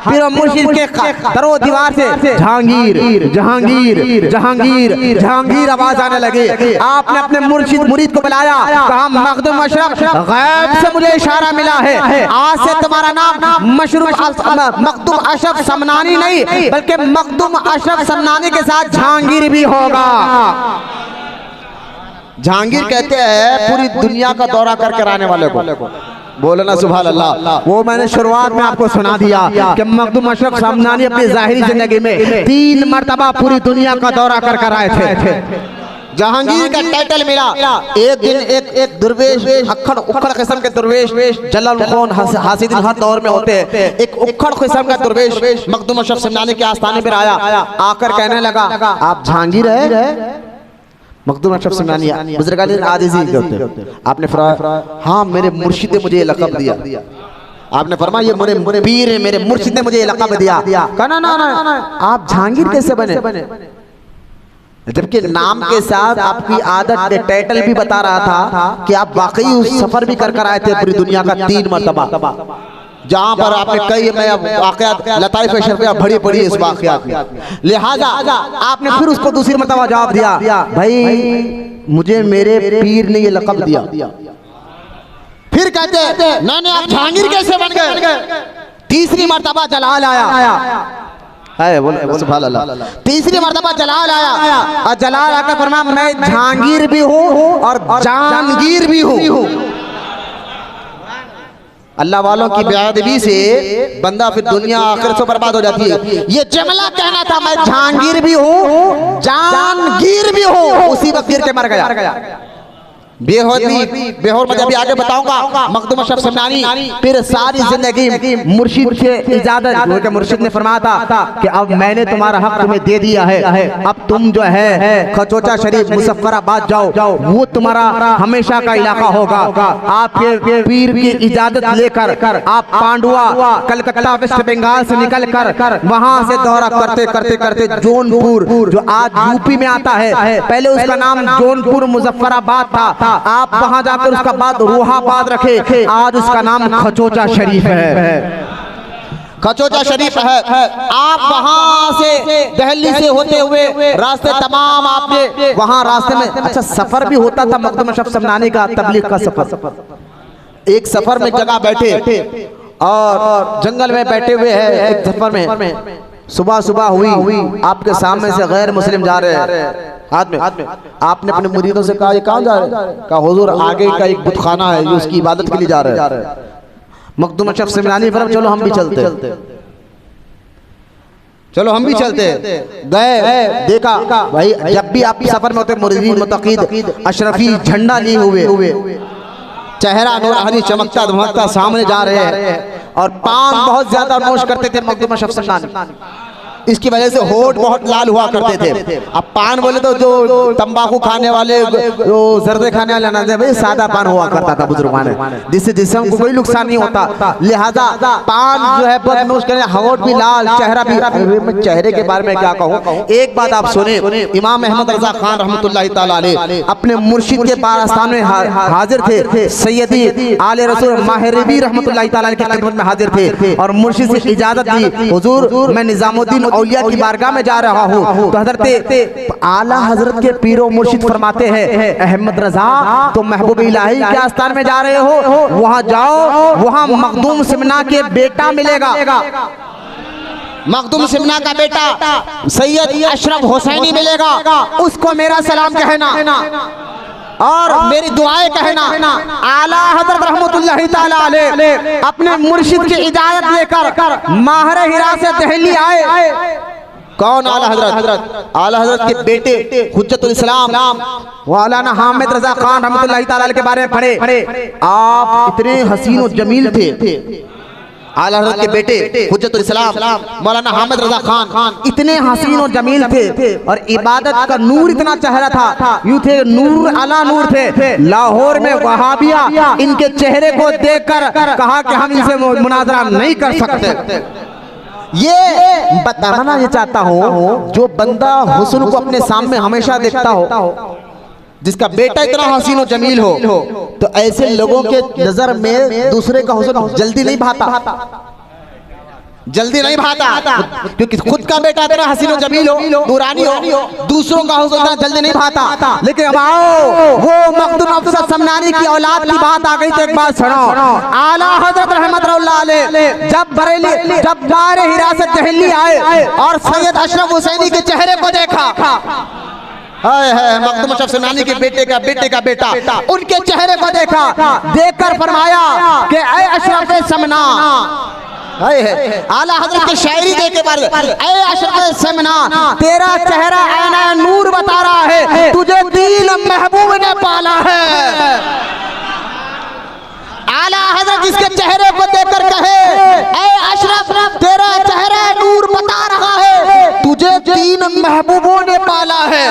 फिर मुर्शिद के दरो दीवार से जहांगीर जहांगीर जहांगीर जहांगीर आवाज आने लगी। आपने अपने मुरीद को बुलाया, कहा मखदूम अशरफ, गैब से मुझे इशारा मिला है, आज से तुम्हारा नाम मखदूम अशरफ समनानी नहीं बल्कि मखदूम अशरफ समनानी के साथ जहांगीर भी होगा। जहांगीर कहते हैं पूरी दुनिया का दौरा करके आने वाले को। बोलो ना सुभान अल्लाह। वो मैंने शुरुआत में आपको सुना दिया कि मखदूम अशरफ समनानी अपनी जाहिरी जिंदगी में 3 मरतबा पूरी दुनिया का दौरा कर आए थे। जहांगीर का टाइटल मिला। एक दिन एक दुर्वेश, अक्खड़ उखड़ किस्म के दुर्वेश, जलालुद्दीन हासिदीन हर दौर में होते हैं, एक उखड़ किस्म का दुर्वेश मखदूम अशरफ समनानी के आस्थाने पर आया। आकर कहने लगा आप जहांगीर है? मखदूम अशरफ समनानी बुजुर्गान आजिज़ी होते हैं। आपने फरमाया हाँ मेरे मुर्शिद ने मुझे ये लक़ब दिया। आपने फरमाया ये मेरे पीर है, मेरे मुर्शिद ने मुझे ये लक़ब दिया। कहा ना आप जहांगीर कैसे बने? जबकि नाम के साथ आपकी आदत टाइटल भी बता रहा था कि आप वाकई उस सफर भी कर आए थे पूरी दुनिया का 3 मरतबा, जहाँ पर आपने कई वाक़यात लताइफ़ शरफ़िया भरी पड़ी इस वाक़यात में। लिहाजा आपने फिर उसको दूसरी मरतबा जवाब दिया, भाई मुझे मेरे पीर ने ये लक़ब दिया। फिर कहते नहीं आप जहांगीर कैसे बन गए? तीसरी मरतबा जलाल आया है, बोले सुभान अल्लाह। तीसरी मरतबा जलाल आया और जलाल आकर फरमाया मैं जहांगीर भी हूँ और जहांगीर भी हूँ। अल्लाह वालों की बेअदबी से बंदा फिर दुनिया आखिरत से बर्बाद हो जाती है। ये जुमला कहना था मैं जहांगीर भी हूँ जहांगीर भी हूँ, उसी वक्त गिर के मर गया। बेहोर मैं अभी आगे बताऊंगा। मखदूम अशरफ समनानी फिर सारी जिंदगी मुर्शिद से इजाजत, मुर्शिद ने फरमाया था कि अब मैंने तुम्हारा हक तुम्हें दे दिया है, अब तुम जो है खचोचा शरीफ मुजफ्फराबाद जाओ, वो तुम्हारा हमेशा का इलाका होगा। आपके पीर की इजाजत लेकर आप पांडुआ कलकत्ता वेस्ट बंगाल से निकल कर वहां से दौरा करते करते करते जौनपुर जो आज यूपी में आता है, पहले उसका नाम जौनपुर मुजफ्फराबाद था, आप वहां जाकर उसका बाद रोहाबाद रखे, आज उसका नाम खचोचा शरीफ है। खचोचा शरीफ है। आप वहां से दिल्ली से होते हुए रास्ते तमाम आपने वहां रास्ते में अच्छा सफर भी होता था मखदूम अशरफ समनानी का, तबलीग का सफर। एक सफर में जगह बैठे और जंगल में बैठे हुए हैं, एक सफर में सुबह हुई आपके सामने से गैर मुस्लिम जा रहे हैं हाथ में। आपने अपने मुरीदों से कहा ये कहाँ जा रहे हैं? कहा हुजूर आगे का एक बुतखाना है, ये उसकी इबादत के लिए जा रहे हैं। मखदूम अशरफ समनानी फरमाया चलो हम भी चलते गए। देखा भाई जब भी आप सफर में होते मुरीदीन मुतक़ीद अशरफी झंडा लिए हुए, चेहरा नूरानी चमकता धमकता सामने जा रहे हैं और पान बहुत ज्यादा नोश करते थे मखदूम अशरफ समनानी। इसकी वजह से होठ बहुत लाल हुआ करते थे। अब पान बोले तो जो तंबाकू खाने वाले, जो जर्दे खाने वाले ना थे भाई, सादा पान हुआ करता था बुजुर्गान, जिससे जिस्म को कोई नुकसान नहीं होता। लिहाजा पान जो है बदनोश करने, होठ भी लाल, चेहरा भी। मैं चेहरे के बारे में क्या कहूँ, एक बात आप सुने। इमाम अहमद रजा खान रहमतुल्लाह ताला अलैह अपने मुर्शिद के पारस्तान में हाजिर थे। सैयदी आले रसूल माहिरबी रहमतुल्लाह ताला अलैह की खिदमत में हाजिर थे और मुर्शिद से इजाजत दी, हुजूर मैं निजामुद्दीन औलिया की बारगाह में जा रहा हूँ। तो हजरत आला हजरत के पीरो मुर्शिद फरमाते हैं, अहमद रजा तो महबूब इलाही के आस्थान में जा रहे हो, वहाँ जाओ, वहाँ मखदूम सिमना के बेटा मिलेगा। मखदूम सिमना का बेटा सैयद अशरफ हुसैनी मिलेगा, उसको मेरा सलाम कहना और मेरी दुआएं कहना। आला हजरत रहमतुल्लाह ताला अलैह अपने मुर्शिद की इजाजत लेकर माहर हिरा से दिल्ली आए। कौन? आला हजरत। आला हजरत के बेटे हुज्जतुल इस्लाम मौलाना हामिद रजा खान रहमतुल्लाह ताला अलैह के बारे में पढ़े। आप इतने हसीन और जमील थे। आला हज़रत के बेटे हुज्जतुल इस्लाम मौलाना हामिद रजा खान इतने हसीन और जमील थे और इबादत का नूर इतना चेहरा था, यूं थे नूर अला नूर थे। लाहौर में वहाबिया इनके चेहरे को देखकर कहा कि हम इनसे मुनाजरा नहीं कर सकते। ये बताना ये चाहता हूँ, जो बंदा हुस्न को अपने सामने हमेशा देखता हो, जिसका बेटा इतना हसीन और जमील हो, तो ऐसे लोगों के नजर में दूसरे का हुस्न जल्दी नहीं भाता, जल्दी नहीं भाता, क्योंकि खुद का बेटा इतना हसीन और जमील हो, नूरानी हो, दूसरों का हुस्न जल्दी नहीं भाता। लेकिन अब आओ, वो मखदूम अफसर समनानी की औलाद की बात आ गई तो एक बात सुनो। आला हजरत रहमतुल्लाह अलैह जब मारे हिरा से दिल्ली आए और सैयद अशरफ हुसैनी के चेहरे को देखा, मखदूम अशरफ समनानी के बेटे का बेटा उनके चेहरे को देखा, देखकर फरमाया कि ऐ अशरफ समना, आला हजरत की शायरी देख के बाद, ऐ अशरफ समना तेरा चेहरा ऐना नूर बता रहा है, तुझे दीन महबूब ने पाला है। आला हजरत इसके चेहरे को देखकर कहे, ऐ अशरफ तेरा चेहरा नूर बता रहा है, तुझे तीन महबूबों ने पाला है।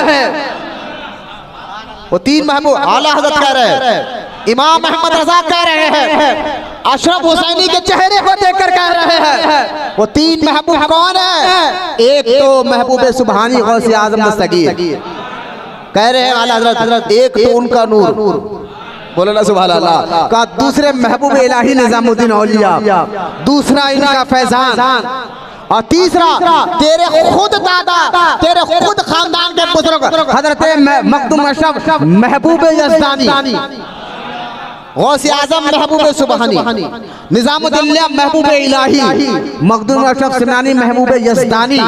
वो तीन महबूब आला हजरत कह रहे हैं, इमाम अहमद रजा कह रहे हैं, अशरफ हुसैनी के चेहरे को देखकर कह रहे हैं। वो तीन महबूब कौन है? एक तो महबूब सुबहानी गौसे आजम दस्तगीर कह रहे हैं आला हजरत, एक तो उनका नूर, बोलो ना सुभान अल्लाह का, दूसरे महबूब इलाही निजामुद्दीन औलिया, दूसरा इनका फैजान, और तीसरा तेरे खुद दादा, तेरे खुद खानदान के बुजुर्ग हजरत मखदूम अशरफ महबूब यज़दानी, गौसे आजम महबूब सुबहानी, निजामुद्दीन महबूब इलाही, मखदूम अशरफ समनानी महबूब यज़दानी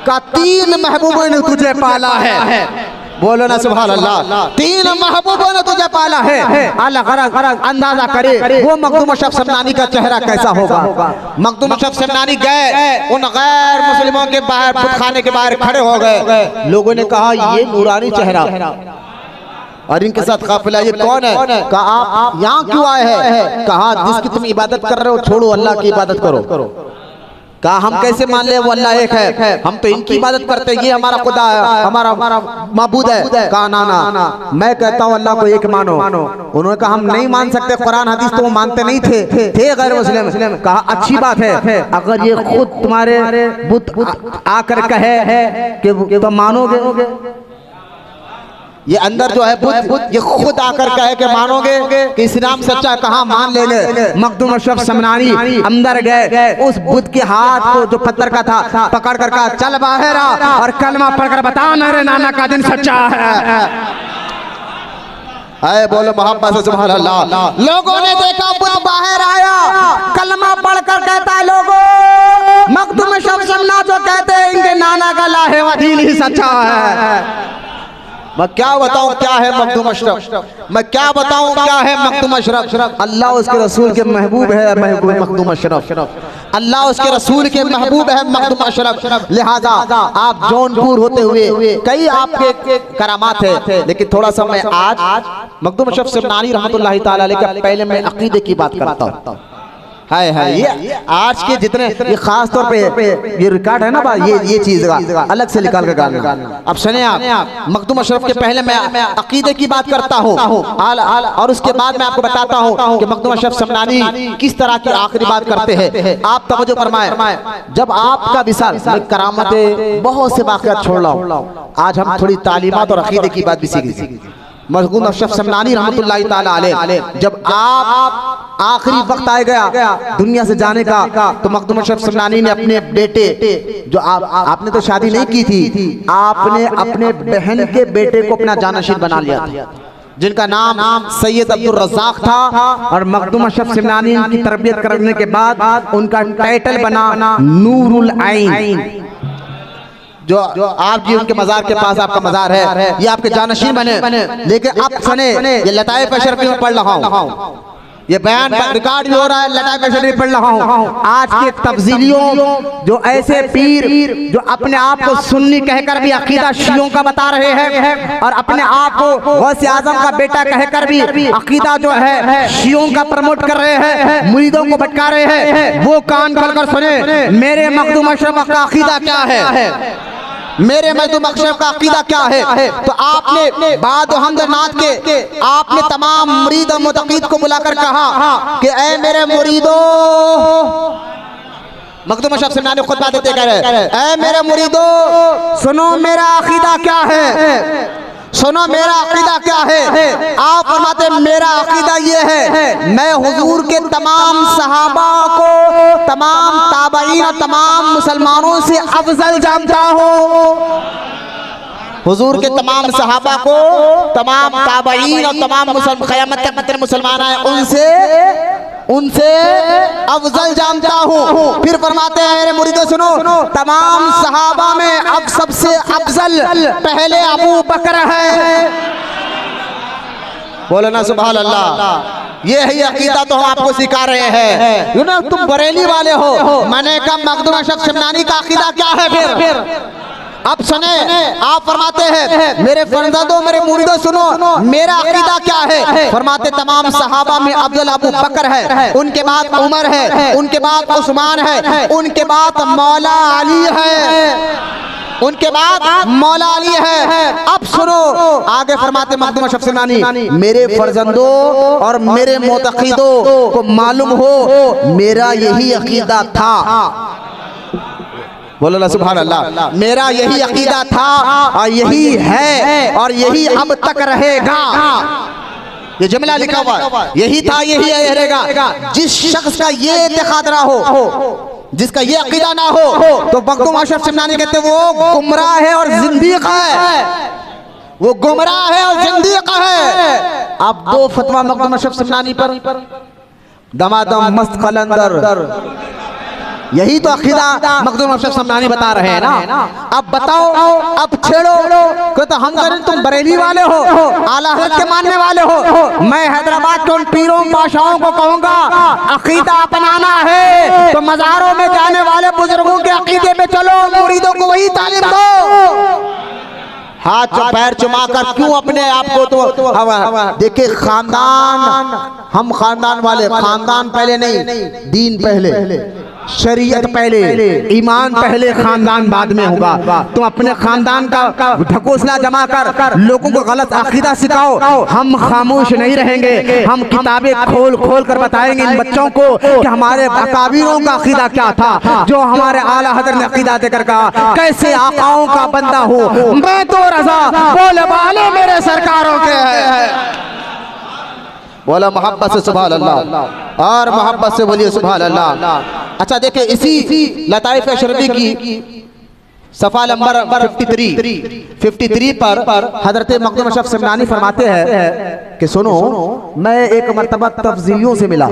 का तीन महबूबों ने तुझे पाला है। बोलो ना सुभान अल्लाह, तीन महबूबों ने तुझे पाला है। अल्लाह गरज अंदाजा करे वो मखदूम अशरफ समनानी का चेहरा कैसा होगा। मखदूम अशरफ समनानी गए, उन गैर मुस्लिमों के बाहर बुतखाने के बाहर खड़े हो गए। लोगों ने कहा ये नूरानी चेहरा, और इनके साथ काफिला, ये कौन है? कहा आप यहाँ क्यों आए हैं? कहा जिसकी तुम इबादत कर रहे हो छोड़ो, अल्लाह की इबादत करो। कहा हम कैसे मान ले वो अल्लाह एक है, हम तो इनकी इबादत करते हैं, ये हमारा खुदा है, हमारा माबूद है। कहा ना, मैं कहता हूँ अल्लाह को एक मानो। उन्होंने कहा हम नहीं मान सकते, कुरान हदीस तो वो मानते नहीं थे गैर मुस्लिम। कहा अच्छी बात है, अगर ये खुद तुम्हारे बुत आकर कहे कि तुम मानोगे, ये अंदर जो है बुत ये खुद आकर कहे कि मानोगे कि इस्लाम सच्चा, कहाँ मान ले। मखदूम अशरफ समनानी अंदर गए, उस बुत के हाथ को जो पत्थर का था पकड़ कर कहा चल बाहर आ और कलमा पढ़कर बता मेरे नाना का दिन सच्चा है। बोलो मोहब्बत से सुभान अल्लाह। लोगों ने देखा बुत बाहर आया, कलमा पढ़कर कहता है लोगों मखदूम अशरफ समना जो कहते हैं इनके नाना का लाहे व दीन ही सच्चा है। मैं क्या बताऊं क्या है मखदूम अशरफ, मैं क्या बताऊं क्या है मखदूम अशरफ। अल्लाह उसके रसूल के महबूब है मखदूम अशरफ, अल्लाह उसके रसूल के महबूब है मखदूम अशरफ। लिहाजा आप जौनपुर होते हुए कई आपके करामात है, लेकिन थोड़ा सा मैं आज मखदूम अशरफ समनानी रहमतुल्लाह ताला अलैह का पहले मैं अकीदे की बात करता हूँ। हाय हाय, ये आज के जितने ये खास तौर पे ये रिकॉर्ड है ना भाई, ये चीज का अलग से निकाल कर गाना। अब सुने आप, मखदूम अशरफ के पहले मैं अकीदे की बात करता हूँ और उसके बाद मैं आपको बताता हूँ कि मखदूम अशरफ समनानी किस तरह की आखिरी बात करते हैं। आप तवज्जो फरमाए, जब आपका विसाल, करामतें बहुत से वाक़यात छोड़ रहा हूँ, आज हम थोड़ी तालीमात और अकीदे की बात भी सीखेंगे। मखदूम अशरफ समनानी रहमतुल्लाहि ताला अलैह, जब आप आखिरी वक्त आ गया दुनिया से जाने का, तो मखदूम अशरफ समनानी ने अपने बेटे, जो आपने तो शादी नहीं की थी, आपने अपने बहन के बेटे को अपना जानशीन बना लिया था, जिनका नाम सैयद अब्दुल रज़ाक था। और मखदूम अशरफ समनानी की तरबियत करने के बाद उनका टाइटल बना नूरुल आइन। जो आप जी उनके मजार के पास आपका मजार है, ये आपके जानशीन बने। लेकिन अब सुने, ये लताइफ अशरफी में पढ़ रहा हूँ, ये बयान रिकॉर्ड भी हो रहा है, लताइफ अशरफी पढ़ रहा हूँ। आज के तब्जीलियों, जो ऐसे पीर जो अपने आप को सुन्नी कहकर भी अकीदा शियों का बता रहे हैं, और अपने आप को गौसे आजम का बेटा कहकर भी अकीदा जो है शियों का प्रमोट कर रहे हैं, मुरीदों को भटका रहे हैं, वो कान खोलकर सुने मेरे मखदूम अशरफ का अकीदा क्या है, मेरे मखदूम अशरफ का अकीदा क्या है। तो आपने बाद हमद नात के आपने तमाम मुरीद और मुतक़ीद को बुलाकर कहा कि ऐ मेरे मुरीदो, मखदूम अशरफ समनानी खुतबा देते कह रहे, ऐ मेरे मुरीदो सुनो मेरा अकीदा क्या है, सुनो मेरा अकीदा क्या है। आप फरमाते मेरा अकीदा ये है, मैं हुजूर के तमाम सहाबा को, तमाम ताबईन और तमाम मुसलमानों से अफजल जानता हूँ। हुजूर के तमाम सहाबा को, तमाम ताबईन और तमाम मुसलमान, क़यामत तक जितने मुसलमान आए उनसे अफजल जानता हूँ। फिर फरमाते हैं मेरे मुरीदो सुनो, तमाम सहाबा में अब सबसे अफजल पहले अबू बकर है। बोलो ना सुभान अल्लाह। ये है अकीदा तो हम आपको सिखा रहे हैं। यू नो तुम बरेली वाले हो, मैंने कहा मखदूम अशरफ समनानी का अकीदा क्या है। फिर अब सुने, आप फरमाते हैं मेरे फरजंदों, मेरे मुरीदों सुनो मेरा अकीदा क्या है। फरमाते तमाम सहाबा में अफजल अबू बकर है, उनके बाद उमर है, उनके बाद उस्मान है, उनके बाद मौला अली है, उनके बाद मौला अली है। अब सुनो आगे फरमाते मखदूम अशरफ समनानी, मेरे फरजंदों और मेरे मुतक़ीदों को मालूम हो मेरा यही अकीदा था। बोलो ना सुभान अल्लाह। मेरा यही अकीदा था और यही है और यही अब तक रहेगा। ये जुमला लिखा हुआ है, यही था यही रहेगा। जिस शख्स का ये इत्तेकाद ना हो, जिसका ये अकीदा ना हो, तो मखदूम अशरफ समनानी कहते वो गुमराह है और जिंदीक है, वो गुमराह है और जिंदीक है। अब दो फतवा मखदूम अशरफ समनानी पर, दमादम मस्त कलंदर, यही तो अकीदा मखदूम अशरफ समनानी बता रहे हैं ना। अब बताओ, अब छेड़ो कि तो हम करें तुम बरेली वाले हो, आला हज़रत के मानने वाले हो। मैं हैदराबाद के उन पीरों बादशाहों को कहूंगा अकीदा अपनाना है तो मज़ारों में जाने वाले बुजुर्गों के अकीदे में चलो, मुरीदों को वही तालीम दो। हाथ पैर चुमा कर क्यों अपने आप को, तो देखिए खानदान, हम खानदान वाले, खानदान पहले नहीं, दीन पहले, शरीयत पहले, ईमान पहले, खानदान बाद में होगा। तुम अपने खानदान का ढकोसला जमा कर लोगों को गलत अकीदा सिखाओ, हम खामोश नहीं रहेंगे। हम किताबें खोल खोल कर बताएंगे इन बच्चों को कि हमारे अकाबीरों का अकीदा क्या था, जो हमारे आला हज़रत ने अकीदा देकर कहा कैसे आकाओं का बंदा हूँ मैं, तो रज़ा बोले वाले मेरे सरकारों के हैं। बोला मोहब्बत से सुभान अल्लाह और मोहब्बत से बोलिए सुभान अल्लाह। अच्छा देखिए, इसी लताइफ अशरफी की सफ़ा नंबर 53 पर हजरत मखदूम अशरफ समनानी फरमाते हैं कि सुनो, मैं एक मर्तबा तफज़ीलियों से मिला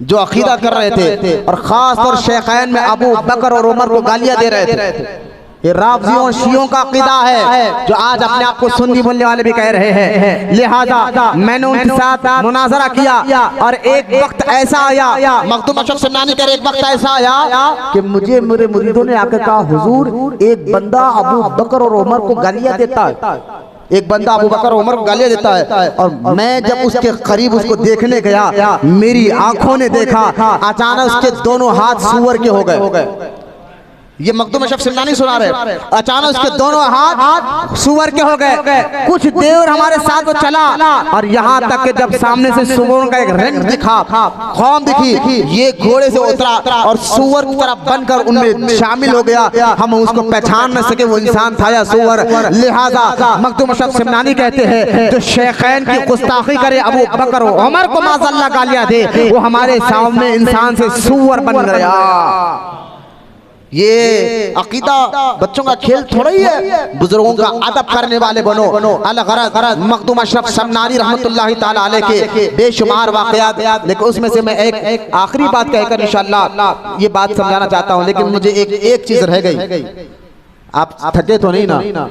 जो अकीदा कर रहे थे और ख़ास तौर शेखैन में अबू बकर और उमर को गालियाँ दे रहे थे। ये राफ़ज़ियों और शियों का अक़ीदा है जो आज अपने आप को सुन्नी बोलने वाले भी कह रहे हैं। लिहाजा मैंने उनके साथ मुनाज़रा किया और एक वक्त ऐसा आया, मखदूम अशरफ समनानी कह रहे, एक वक्त ऐसा आया कि मुझे मेरे मुरीदों ने आकर कहा हुजूर एक बंदा अबू बकर और उमर को गालियाँ देता है, एक बंदा अबू बकर उमर को गालियां देता है, और मैं जब उसके करीब उसको देखने गया, मेरी आंखों ने देखा अचानक उसके दोनों हाथ सूअर के हो गए। ये मखदूम अशरफ सिमनानी सुना रहे, अचानक उसके दोनों हाथ सूअर के हो गए। कुछ देर हमारे साथ वो चला, और यहाँ तक कि जब सामने से सूअर का एक रंग दिखा, कौम दिखी, ये घोड़े से उतरा और सूअर की तरह बनकर उनमें शामिल हो गया। हम उसको पहचान न सके वो इंसान था या सूअर। लिहाजा मखदूम अशरफ सिमनानी कहते हैं जो शेखैन की गुस्ताखी करे, अबू बकर उमर को माज़अल्लाह गालियां दे, वो हमारे सामने इंसान से सूअर बन गया। ये अकीदा बच्चों का खेल थोड़ा ही है, बुजुर्गों का अदब करने वाले बनो। अलगरज मखदूम अशरफ सिमनानी रहमतुल्लाहि ताला अलैह के बेशुमार वाक़यात, लेकिन उसमें से मैं एक आखिरी बात कहकर इंशाअल्लाह ये बात समझाना चाहता हूँ। लेकिन मुझे एक चीज रह गई, आप थके तो नहीं ना?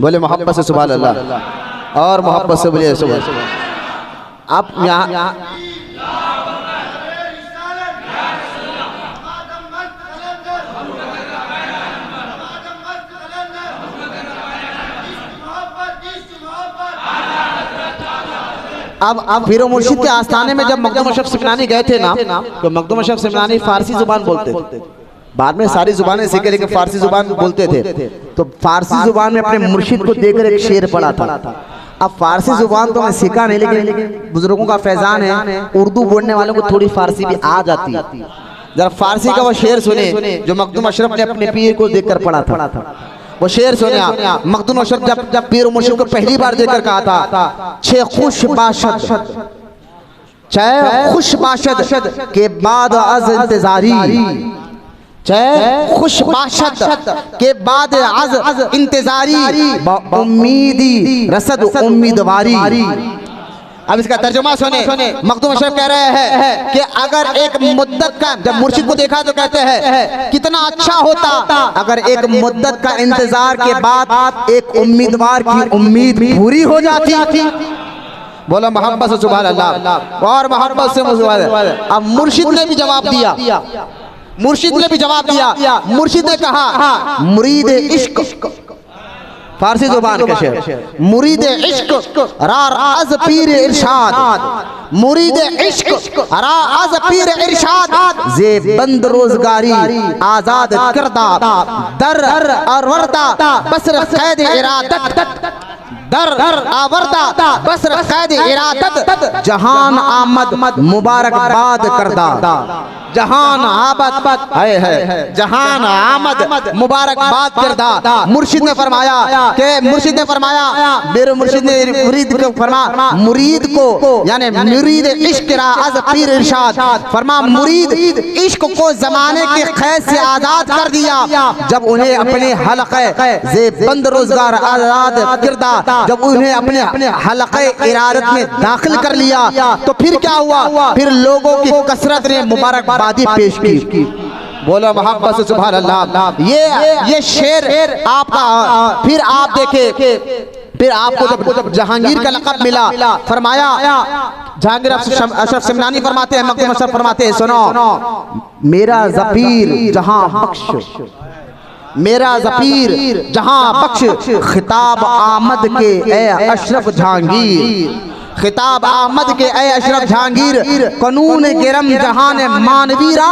बोले मोहब्बत से सुभान अल्लाह, और मोहब्बत से बोलिए सुभान। आप यहाँ अब पीर मुर्शिद के आस्थाने में जब मखदूम अशरफ सिमनानी गए थे ना, तो मखदूम अशरफ सिमनानी फारसी जुबान बोलते थे। बाद में सारी जुबानें सीखे, लेकिन फारसी जुबान बोलते थे। तो फारसी जुबान में अपने मुर्शिद को देखकर एक शेर पढ़ा था। अब फारसी जुबान तो मैं सीखा नहीं, लेकिन बुजुर्गों का फैजान है, उर्दू बोलने वालों को थोड़ी फारसी भी आ जाती है। जरा फारसी का वो शेर सुने जो मखदूम अशरफ ने अपने पीर को देखकर पढ़ा था। वो शेर सुने आप। मखदूम अशरफ जब पीर मुर्शिद को पहली बार देखकर कहा था, छे खुश बाशद के बाद अज इंतजारी, खुश बाशद के बाद अज इंतजारी, उम्मीदी रसद उम्मीदवारी। अब इसका तर्जुमा सुने। मखदूम अशरफ कह रहे हैं कि अगर एक मुद्दत का, जब मुर्शिद को देखा तो कहते हैं कितना अच्छा होता अगर एक मुद्दत का इंतजार के बाद एक उम्मीदवार की उम्मीद पूरी हो जाती। बोला मोहब्बत से सुभान अल्लाह, और मोहब्बत से सुभान अल्लाह। अब मुर्शिद ने भी जवाब दिया, मुर्शिद ने भी जवाब दिया। मुर्शिद ने कहा मुरीद इश्क, फारसी जुबान का शेर, मुरीद इश्क राज पीर इरशाद, मुरीद इश्क राज पीर इरशाद, जे बंद रोजगारी आजाद करदा, दर और वर्दा बसर कैद इरादत, दर आवर्दा बसर कैद इरादत, जहान आमद मुबारकबाद करदा, जहान आमद है जहान आमद मुबारकबाद करदा। मुर्शिद ने फरमाया मेरे मुर्शिद ने मुरीद को फरमा, मुरीद को यानी मुरीद इश्क राज पीर इरशाद फरमा, मुरीद इश्क को जमाने के कैद से आजाद कर दिया जब उन्हें अपने हलक़े जे बंद रोजगार आजाद किरदा, जब उन्हें अपने हलक़े इरादत में दाखिल कर लिया तो फिर क्या हुआ? फिर लोगों की कसरत ने मुबारकबादी पेश की। बोला मोहब्बत से सुभान अल्लाह। ये शेर आपका, फिर आप देखे, फिर आपको जब जहांगीर का लक़ब मिला, फरमाया जहांगीर अशरफ सिमनानी फरमाते हैं, मखदूम अशरफ फरमाते हैं, सुनो मेरा ज़फ़ीर जहां बख्श, मेरा ज़फ़ीर जहां बख्श, खिताब आमद के ए अशरफ जहांगीर, खिताब आमद के ए अशरफ जहांगीर, कानून गिरम जहान मानवीरा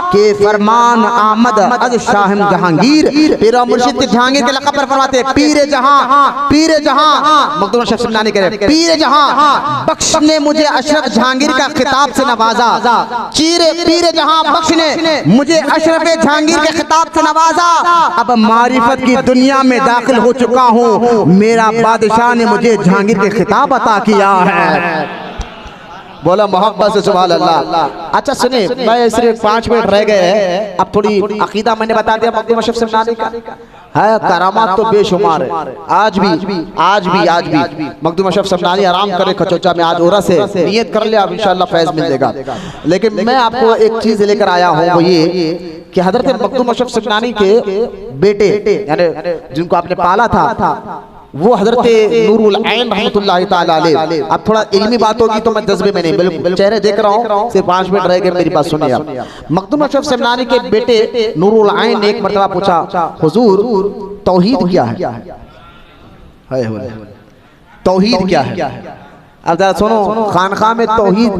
के फरमान आमद अज शाहिम जहांगीर। पीर मुर्शिद के जहांगीर के लक़ब पर फरमाते पीर जहां, पीर जहां। मखदूम अशरफ सिमनानी कह रहे पीर जहां बख्श ने मुझे अशरफ जहांगीर का खिताब से नवाजा, पीर जहां बख्श ने मुझे अशरफ जहांगीर के खिताब से नवाजा। अब मारिफत की दुनिया में दाखिल हो चुका हूँ, मेरा बादशाह ने मुझे जहांगीर के खिताब अता किया है। बोला मोहब्बत से सुभान अल्लाह। अच्छा सुने, मैं सिर्फ 5 मिनट रह गए हैं, अब थोड़ी अकीदा मैंने बता दिया मखदूम अशरफ सिमनानी का है। करामात तो बेशुमार है, आज भी मखदूम अशरफ सिमनानी आराम करे खचोचा में, आज उरा से नियत कर ले, आप इंशाअल्लाह फैज मिलेगा। लेकिन मैं आपको एक चीज लेकर आया हूँ, वो ये कि हजरत मखदूम अशरफ सिमनानी के बेटे यानी जिनको आपने पाला था वो हजरत नूरुल ऐन रहमतुल्लाहि ताला अलैह। अब थोड़ा इल्मी बात होगी तो मैं जज्बे में नहीं, बिल्कुल चेहरे देख रहा हूँ, सिर्फ 5 मिनट रह गए, मेरी बात सुनिए आप। मखदूम अशरफ सिमनानी के बेटे नूरुल ऐन ने एक मरतबा पूछा, हुजूर तौहीद क्या है? तौहीद क्या है। अब जरा सुनो, खानखा में तौहीद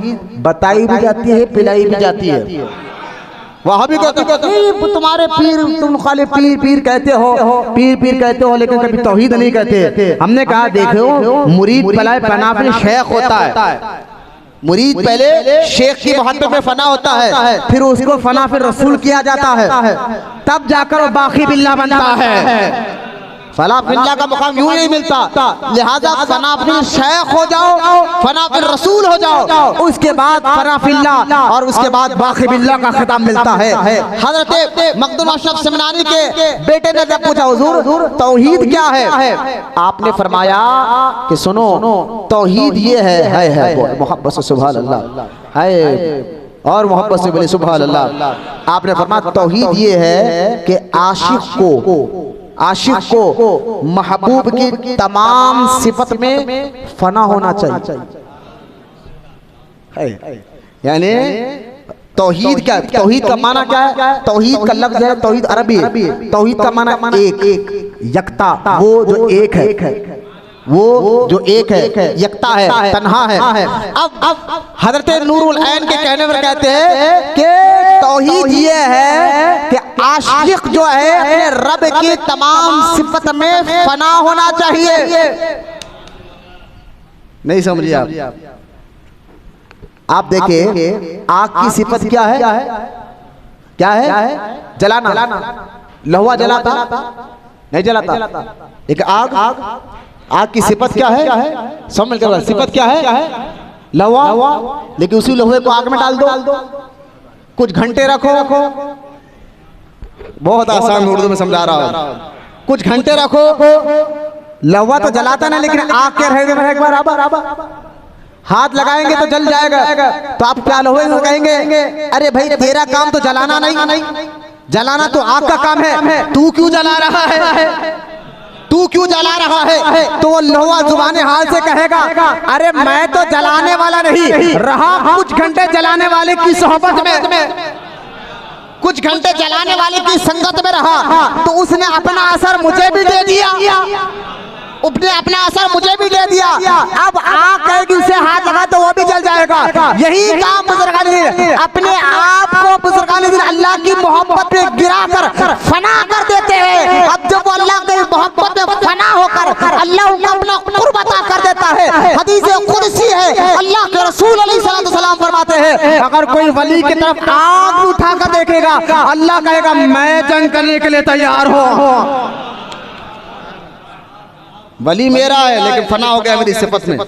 बताई भी जाती है, पिलाई भी जाती है। वहाँ भी कहते तुम्हारे पीर, तुम खाली पीर पीर कहते हो, पीर पीर कहते हो, लेकिन कभी तौहीद नहीं कहते। हमने कहा देखो, मुरीद पलाए पनाफिल शेख होता है। मुरीद पहले शेख की मोहब्बत में फना होता है, फिर उसको फना फिर रसूल किया जाता है, तब जाकर वो बाकी बिल्ला बनता है। फना बिल्ला का मुकाम यूं नहीं मिलता, लिहाजा फना फिल शेख हो जाओ, फना फिल रसूल हो जाओ, उसके बाद फना फिल्ला और उसके बाद बाकी बिल्ला का खिताब मिलता है। हजरत मखदूम अशरफ सिमनानी के बेटे ने जब पूछा हुजूर तौहीद क्या है, आपने फरमाया कि सुनो, तौहीद ये है मोहब्बत से सुभान अल्लाह है, और मोहब्बत से बोले सुभान अल्लाह। आपने फरमाया तौहीद ये है कि आशिक को महबूब की तमाम सिफत में फना होना चाहिए। यानी तौहीद क्या, तौहीद का माना क्या है? तौहीद का लफ्ज है, तौहीद अरबी, तौहीद का माना एक, यकता, वो जो एक है, वो जो एक है, यकता है, तन्हा है। अब हजरत नूरुल ऐन के कहने पर कहते हैं कि तौहीद ये है कि आशिक जो है अपने रब की तमाम सिफत में फना होना चाहिए। नहीं समझिए आप देखिए, आग की सिफत क्या है? क्या है? जलाना। लहुआ जलाता नहीं जलाता, एक आग की सिफत क्या है? सब मिलकर सिफत क्या है? लहुआ। लेकिन उसी लोहे को आग में डाल दो, कुछ घंटे रखो, बहुत आसान उर्दू में समझा रहा हूं, कुछ घंटे रखो, लहुआ तो जलाता ना, लेकिन आग क्या रहेगा? हाथ लगाएंगे तो जल जाएगा। तो आप क्या लोहे को कहेंगे, अरे भाई तेरा काम तो जलाना नहीं, जलाना तो आग का काम है, तू क्यों जला रहा है? तू क्यों जला रहा है? तो वो लोहा जुबाने हाल से कहेगा, अरे मैं तो जलाने वाला नहीं रहा, कुछ घंटे जलाने वाले की सोहबत में, कुछ घंटे जलाने वाले की संगत में रहा, तो उसने अपना असर मुझे भी दे दिया, उसने अपना असर मुझे भी दे दिया। अब आग कहेगी उसे हाथ लगा तो वो भी जल जाएगा। यही काम बुजुर्गान ने अपने आप को बुजुर्गान ने अल्लाह की मोहब्बत में गिरा कर फना कर देते हैं। अब जब वो अल्लाह की मोहब्बत में फना होकर अल्लाह उनको अपना कुर्ब अता कर देता है। हदीस कुदसी है, अल्लाह के रसूल अलैहिस्सलाम फरमाते हैं, अगर कोई वली की तरफ आग उठा कर देखेगा, अल्लाह कहेगा मैं जंग करने के लिए तैयार हो। वली मेरा है लेकिन फना हो गया मेरी सिफत में,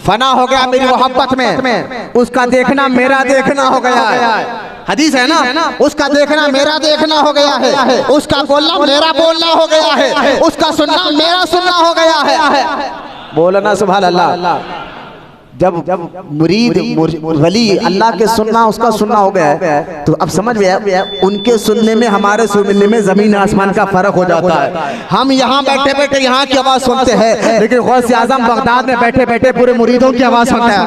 फना हो गया मेरी मोहब्बत में, उसका देखना मेरा देखना हो गया है। हदीस है ना, उसका देखना मेरा देखना हो गया है, उसका बोलना मेरा बोलना हो गया है, उसका सुनना मेरा सुनना हो गया है। बोलना सुभान अल्लाह। जब मुरीद वली अल्लाह के सुनना उसका सुनना हो गया है, तो अब समझ में उनके सुनने में हमारे सुनने में जमीन आसमान का फर्क हो जाता है। हम यहाँ बैठे बैठे यहाँ की आवाज सुनते हैं, लेकिन गौसे आजम बगदाद में बैठे बैठे पूरे मुरीदों की आवाज सुनते हैं।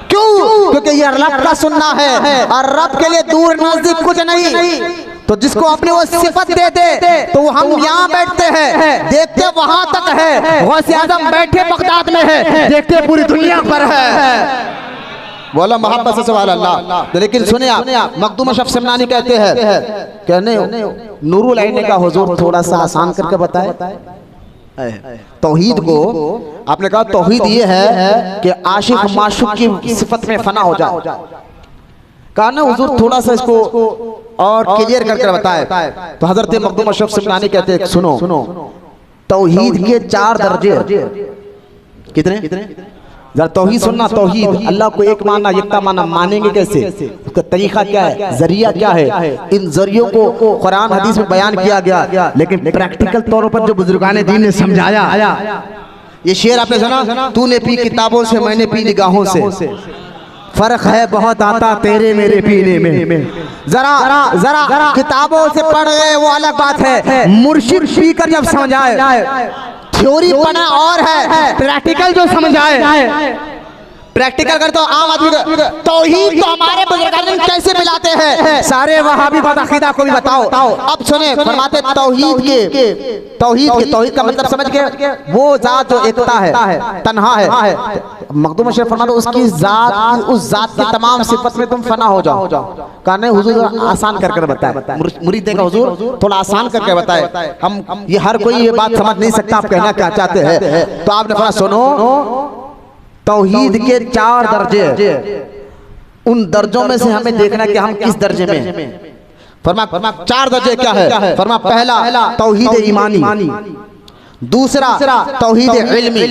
क्यों? क्योंकि ये रब का सुनना है, और रब के लिए दूर नजदीक कुछ नहीं। तो जिसको अपने वो सिफत दे दे, तो हम यहाँ बैठते हैं, देखते वहां तक है, गौसे आजम बैठे बगदाद में है, देखते पूरी दुनिया पर है। बोला मोहब्बत से सुभान अल्लाह। लेकिन सुने आप, मखदूम अशरफ सिमनानी कहते हैं, कहने नूरुल ऐन ने कहा हुजूर थोड़ा सा आसान करके बताए। तौहीद को आपने कहा तौहीद ये है कि आशिक माशूक की सिफत में फना हो जाए। कहा ना हुजूर थोड़ा सा इसको और क्लियर करके बताए। तो हजरत मखदूम अशरफ सिमनानी कहते हैं सुनो, तौहीद के 4 दर्जे। कितने? जरा तौहीद सुनना। तौहीद अल्लाह को एक मानना, यकता मानना। मानेंगे कैसे? उसका तरीका क्या है, जरिया क्या है? इन जरियों को कुरान हदीस में बयान किया गया, लेकिन प्रैक्टिकल तौर पर जो बुजुर्गाने दीन ने समझाया। ये शेर आपने सुना, तूने पी किताबों से मैंने पी निगाहों से, फर्क है बहुत आता तेरे मेरे पीने में। जरा किताबों से पढ़ गए वो अलग बात है, मुर्शिद पी कर जब समझाए, थ्योरी पढ़ना और है, प्रैक्टिकल जो समझाए प्रैक्टिकल करते हो आम आदमी को। तौहीद तो हमारे बुजुर्ग कैसे मिलाते हैं, सारे वहाबी अकीदा को भी बताओ। अब सुने, फरमाते तौहीद का मतलब समझ गए, वो जात जो एकता है, तन्हा है। मखदूम शेख फरमाते उसकी जात, उस जात की तमाम सिफत में तुम फना हो जाओ। कहा नहीं हुजूर आसान करके बताए, मुरीद देखा हुजूर थोड़ा आसान करके बताए, हम ये हर कोई ये बात समझ नहीं सकता आप कहना क्या चाहते हैं। तो आपने फरमा सुनो, तौहीद के 4 दर्जे, उन दर्जों में से हमें देखना कि हम किस दर्जे में। फरमा 4 दर्जे क्या है? फरमा पहला तौहीद ईमानी, दूसरा तौहीद इल्मी,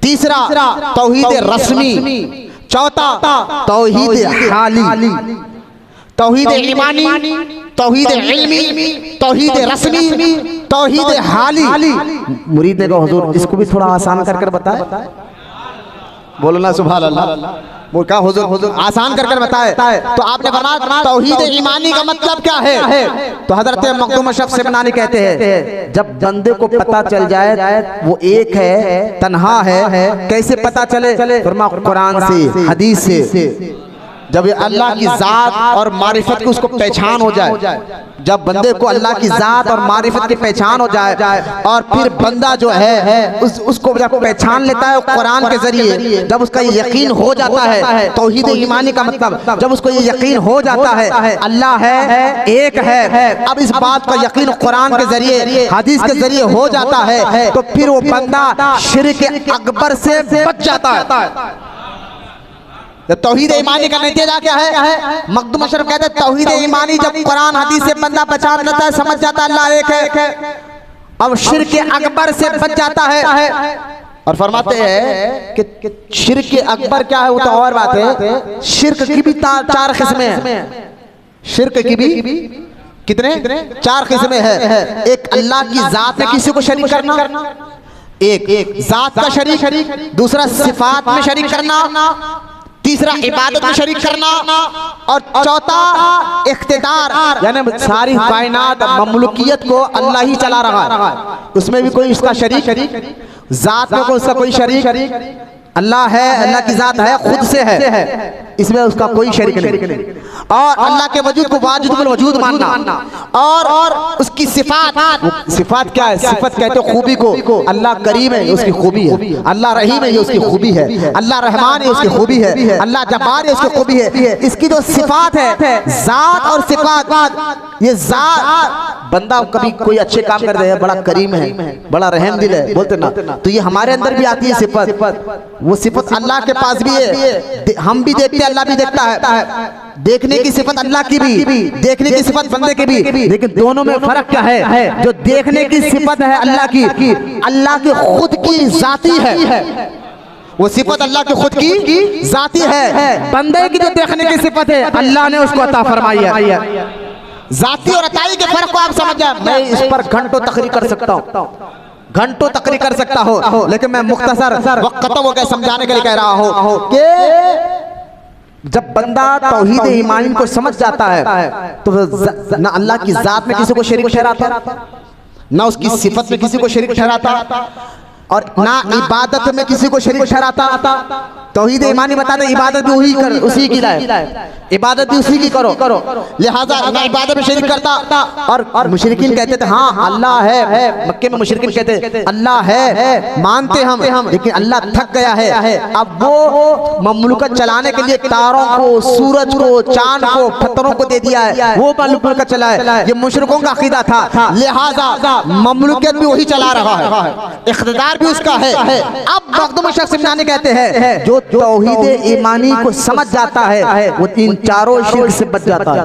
तीसरा तौहीद रस्मी, चौथा तौहीद हाली। तौहीद ईमानी, तौहीद इल्मी, तौहीद रस्मी, तौहीद हाली। मुरीद ने कहा हुजूर इसको भी थोड़ा आसान कर बताए। बोलो ना सुभान अल्लाह। वो क्या हुजूर आसान कर बताए। तो आपने फरमाया तौहीद ईमानी का मतलब क्या है? तो हजरत मखदूम शेख सिमनानी कहते हैं जब बंदे को पता चल जाए वो एक है, तन्हा है, कैसे पता चले? फरमाया कुरान से, हदीस से। जब ये अल्लाह की जात और मारिफत की उसको पहचान हो जाए, जब बंदे को अल्लाह की जात और मारिफत की पहचान हो जाए, और फिर बंदा जो है उसको जब पहचान लेता है कुरान के जरिए, जब उसका ये यकीन हो जाता है, तौहीद ईमानी का मतलब जब उसको ये यकीन हो जाता है अल्लाह है, एक है, अब इस बात का यकीन कुरान के जरिए, हदीस के जरिए हो जाता है, तो फिर वो बंदा शिर्क अकबर से बच जाता है। तौहीद ईमानी का नतीजा क्या है? मखदूम शरीफ कहते हैं तौहीद ईमानी जब कुरान हदीस से बंदा पहचान लेता है, समझ जाता है अल्लाह एक है, अब शिर्क अकबर से बच जाता है। और फरमाते हैं कि शिर्क अकबर क्या है वो तो और बात है, शिर्क की भी 4 किस्में हैं। शिर्क की भी कितने? 4 किस्में है। एक अल्लाह की जात में किसी को शरीक करना, एक जात का शरीक, दूसरा सिफात में शरीक करना, तीसरा इबादत में शरीक करना, और चौथा इख्तिदार, यानी सारी कायनात ममलूकियत को अल्लाह ही चला रहा है, उसमें भी कोई उसका शरीक, जात में कोई उसका कोई शरीक, अल्लाह है, अल्लाह की जात है, खुद से है, इसमें उसका कोई शरीक नहीं। और अल्लाह के वजूद को वाजिबुल वजूद मानना, और उसकी सिफात क्या है? सिफत कहते हो खूबी को, अल्लाह करीम है उसकी खूबी है, अल्लाह रहीम है ये उसकी खूबी है, अल्लाह रहमान है उसकी खूबी है, अल्लाह जब्बार है उसकी खूबी है। इसकी जो सिफात है, जात और सिफात, ये जात बंदा कभी कोई अच्छे काम कर रहे हैं, बड़ा करीम है, बड़ा रहम दिल है, बोलते ना, तो ये हमारे अंदर भी आती है सिफत, वो सिफत अल्लाह के पास भी है, हम भी देखते हैं अल्लाह भी देखता है। देखने की सिफत अल्लाह की भी, देखने की सिफत बंदे की भी, लेकिन दोनों में फर्क क्या है? जो देखने की सिफत है अल्लाह की, अल्लाह की खुद की जाती है, वो सिफत अल्लाह की खुद की जाती है। बंदे की जो देखने की सिफत है अल्लाह ने उसको अता फरमाई है। जाती और अताई के फर्क को आप समझ जाए। मैं इस पर घंटों तकरीर कर सकता हूँ, घंटों तकरीर कर सकता हो, लेकिन मैं मुख्तसर वक्त खत्म हो गया समझाने के लिए कह रहा हूँ कि जब बंदा तौहीद ईमानी को समझ जाता है तो ना अल्लाह की जात में किसी को शरीक ठहराता, ना उसकी सिफत में किसी को शरीक ठहराता, और ना इबादत में किसी को शरीक ठहराता। तौहीद ईमानी बताते इबादत भी उसी की है, इबादत भी उसी की करो, लिहाजा ना इबादत में शरीक करता। और मुशरिकीन कहते थे हाँ अल्लाह है, मक्के में मुशरिकीन कहते अल्लाह है, मानते हम, लेकिन अल्लाह थक गया है, अब वो ममलूकत चलाने के लिए तारों को, सूरज को, चांद को, पत्थरों को दे दिया है, वो ममलूकत चला है। ये मुशरिकों का अकीदा था, लिहाजा ममलूकियत भी वही चला रहा है, इख्तिदार भी उसका है। अब मखदूम शेख सिमनानी कहते हैं जो तौहीद ईमानी को समझ जाता है वो इन चारों शिर्क से बच जाता है।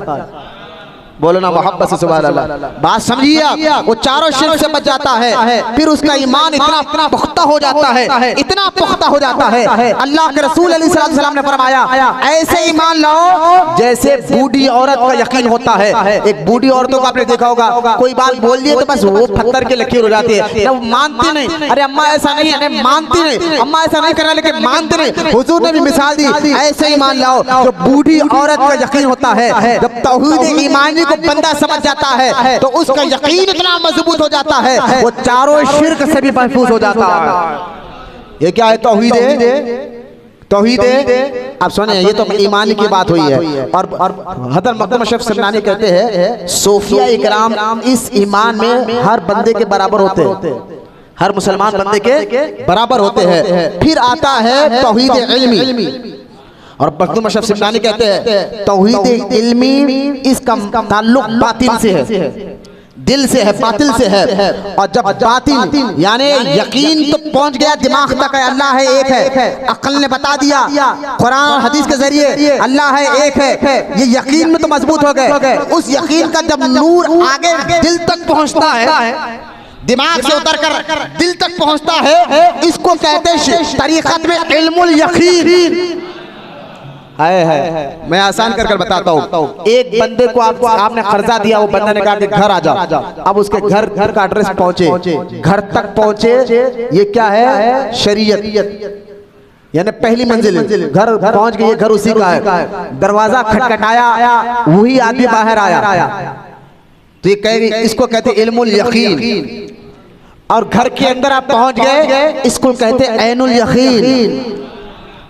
बोलो ना मोहब्बत से सुभान अल्लाह। बात समझिए आप, वो चारों शिर्क से बच जाता है, फिर उसका ईमान इतना पुख्ता हो जाता है, इतना पुख्ता हो जाता है। अल्लाह के रसूल सल्लल्लाहु ने फरमाया ऐसे ईमान लाओ जैसे बूढ़ी औरत का यकीन होता है। एक बूढ़ी औरतों को आपने देखा होगा, कोई बात बोल दिए तो बस वो पत्थर के लकीर हो जाती है, जब मानती नहीं, अरे अम्मा ऐसा नहीं, अरे मानती नहीं, अम्मा ऐसा नहीं करना, लेकिन मानते नहीं। हुजूर ने भी मिसाल दी, ऐसे ईमान लाओ जो बूढ़ी औरत का यकीन होता है। जब तौहीद ईमानी को बंदा समझ जाता है तो उसका यकीन इतना मजबूत हो जाता है, वो चारों शिर्क से भी महफूज हो जाता है। ये क्या है? तौहीद तौहीद अब सुने, ये तो ईमान की बात हुई है। और हज़रत मखदूम अशरफ समनानी कहते हैं सूफिया इकराम इस ईमान में हर बंदे के बराबर होते हैं, हर मुसलमान बंदे के बराबर होते हैं। फिर आता है तौहीद इल्मी, और मखदूम अशरफ समनानी कहते हैं तौहीद इल्मी इसका ताल्लुक बातिन से है, दिल से है, बातिल से है। और जब बातिल यानी यकीन तो पहुंच गया दिमाग तक है अल्लाह है एक है, अक्ल ने बता दिया कुरान और हदीस के जरिए अल्लाह है एक है, ये यकीन में तो मजबूत हो गए। उस यकीन का जब नूर आगे दिल तक पहुंचता है, दिमाग से उतरकर दिल तक पहुंचता है, इसको कहते हैं तरीक़त में इल्मुल यकीन है। मैं आसान कर बताता हूँ। एक बंदे को आपने कर्जा दिया, वो बंदा ने कहा कि घर आ जाओ। अब उसके घर का एड्रेस पहुंचे, घर तक पहुंचे, ये क्या है? शरीयत, यानी पहली मंजिल, घर पहुंच गए, घर उसी का है। दरवाजा खटखटाया, वही आदमी बाहर आया, तो ये कह, इसको कहते इल्मुल यकीन। और घर के अंदर आप पहुंच गए, इसको कहते ऐनुल यकीन।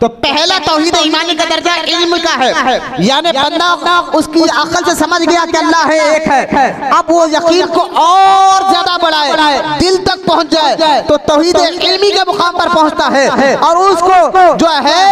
तो पहला तौहीद ईमानी का दर्जा इल्म का है, यानी बंदा उसकी अकल से समझ गया कि अल्लाह है एक है, अब वो यकीन को और ज्यादा बढ़ाए, दिल तक पहुंच जाए, तो तौहीद इल्मी के मुकाम पर पहुंचता है, और उसको जो है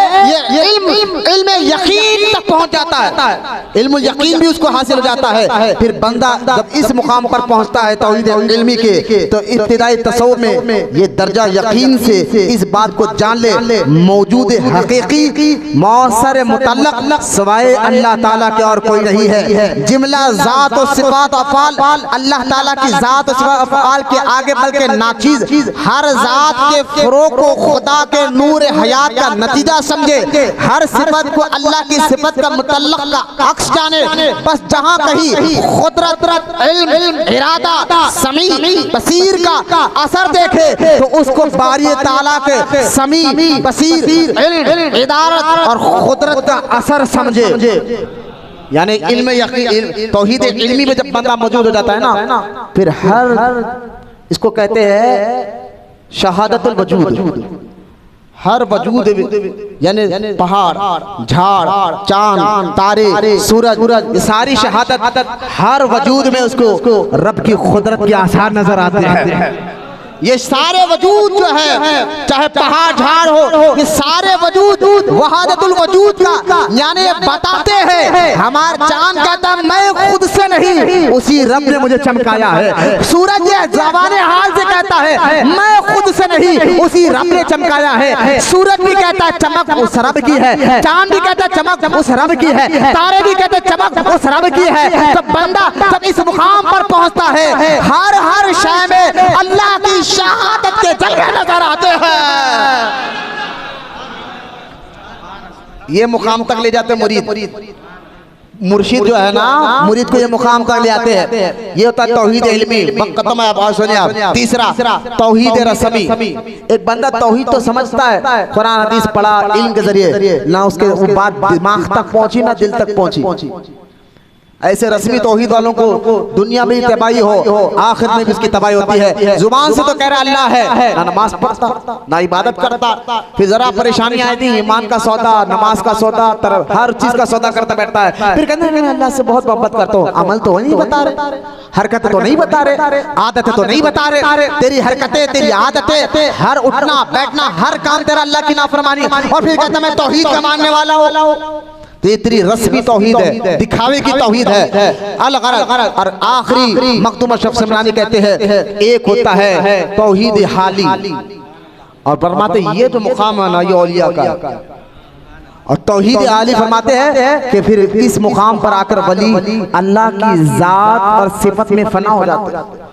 ये इल्म यकीन तक पहुंच जाता है, इल्म यकीन भी उसको हासिल हो जाता है। फिर बंदा जब इस मुकाम पर पहुंचता है तौहीद इल्मी के, तो इब्तिदाई तसव्वुफ में ये दर्जा यकीन से इस बात को जान ले मौजूद हकीकी मौसर मुतल्लक सिवाय अल्लाह ताला के और कोई नहीं है। जिमला जात और सिफात अफ़ाल अल्लाह ताला की जात और सिफात अफ़ाल के आगे बल्कि नाचीज, हर जात के फ़रोग़ को खुदा के नूर हयात का नतीजा समझे, हर सिफत को अल्लाह की सिफत का मुतल्लक का अक्स जाने। बस जहाँ कहीं कुदरत, इल्म, इरादा, समी, बसीर का असर देखे, तो उसको बारी ताला के समी, बसीर, इदारत और कुदरत का असर समझे। यानी इल्म यकीन, तौहीद इल्मी में जब बंदा मौजूद हो जाता है ना, फिर हर इसको कहते हैं शहादतुल वजूद। हर वजूद यानी पहाड़, झाड़, चांद, तारे, सूरज, ये सारी शहादत हर वजूद में उसको रब की कुदरत के आसार नजर आते हैं। ये सारे वजूद जो है, चाहे पहाड़ झाड़ हो, ये सारे वजूद वहादतुल वजूद का यानी बताते हैं। हमारा चांद कहता है मैं खुद से नहीं, उसी रब ने मुझे चमकाया है। सूरज ज़बाने हाल से कहता है मैं खुद से नहीं, उसी रब ने चमकाया है। सूरज भी कहता है चमक उस रब की है, चांद भी कहता है चमक उस रब की है, तारे भी कहते हैं चमक उस रब की है। तो बंदा जब इस मुकाम पर पहुंचता है, हर शय में अल्लाह की शहादत के जलवे नजर आते हैं। ये मुकाम तक ले जाते मुरीद, मुर्शिद जो है ना, मुरीद को ये मुकाम तक ले आते हैं। ये होता है तौहीद इल्मी। खत्म है, आप सुनिए आप। तीसरा तौहीद रस्मी। एक बंदा तौहीद तो समझता है, कुरान हदीस पढ़ा इल्म के जरिए, ना उसके वो बात दिमाग तक पहुंची ना दिल तक पहुंची। ऐसे रस्मी तौहीद वालों को दुनिया में तबाही हो, आखिर में भी इसकी तबाही होती है। जुबान से तो कह रहा अल्लाह है, ना नमाज पढ़ता, ना इबादत करता। फिर जरा परेशानी आई थी, ईमान का सौदा, नमाज का सौदा, हर चीज का सौदा करता बैठता है। फिर कहते हैं अल्लाह से बहुत मोहब्बत करता हूँ, अमल तो नहीं बता रहे, हरकतें तो नहीं बता रहे, आदतें तो नहीं बता रहे, तेरी हरकतें, तेरी आदतें, हर उठना बैठना, हर काम तेरा अल्लाह की नाफरमानी। और फिर कहता मैं तौहीद का मानने वाला हूँ। तो ये तेरी रस्मी तौहीद है, दिखावे की तौहीद है। अल-गरज़। और आखिरी मखदूम अशरफ समनानी कहते हैं एक होता है तौहीद हाली, और फरमाते ये जो मुकाम है ना ये औलिया का। और तौहीद आली फरमाते हैं कि फिर इस मुकाम पर आकर वली अल्लाह की जात और सिफत में फना हो जाते हैं।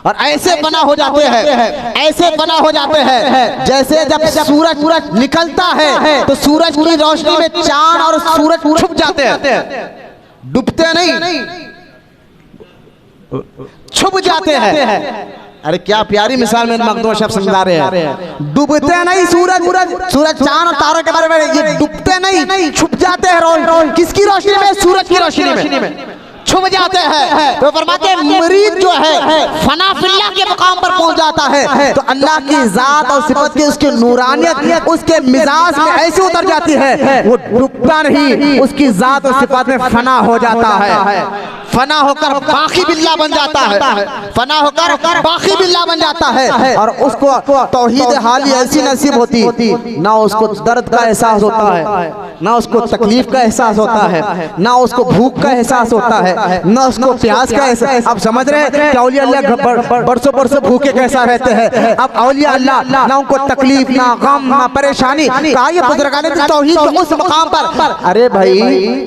और ऐसे बना हो जाते हैं, ऐसे बना हो जाते हैं जैसे जब सूरज निकलता है तो सूरज की रोशनी में चांद और सूरज छुप जाते हैं, डूबते नहीं, छुप जाते हैं। अरे क्या प्यारी मिसाल में मखदूम अशरफ समझा रहे हैं। डूबते नहीं सूरज चांद और तारों के बारे में, ये डूबते नहीं, छुप जाते हैं। किसकी रोशनी में? सूरज की रोशनी में छुप जाते हैं तो फरमाते हैं मुरीद जो है फना फिल्लाह के मुकाम पर पहुंच जाता है तो अल्लाह की जात और सिफत की उसकी नूरानियत उसके मिजाज में ऐसे उतर जाती है, वो डूबता नहीं, उसकी जात और सिफत में फना हो जाता है, फना होकर बाकी बिल्ला बन जाता है, फना होकर बाकी बिल्ला बन जाता है। और उसको तौहीद हाली ऐसी नसीब होती, ना उसको दर्द का एहसास होता है, ना उसको तकलीफ का एहसास होता है, ना उसको भूख का एहसास होता है, ना उसको प्यास का एहसास। आप समझ रहे हैं कि औलिया अल्लाह बरसों बरसों भूखे कैसा रहते हैं। अब औलिया अल्लाह ना उनको तकलीफ, ना गम, ना परेशानी, कहा ये बुजुर्गान तौहीद के उस मकाम पर। अरे भाई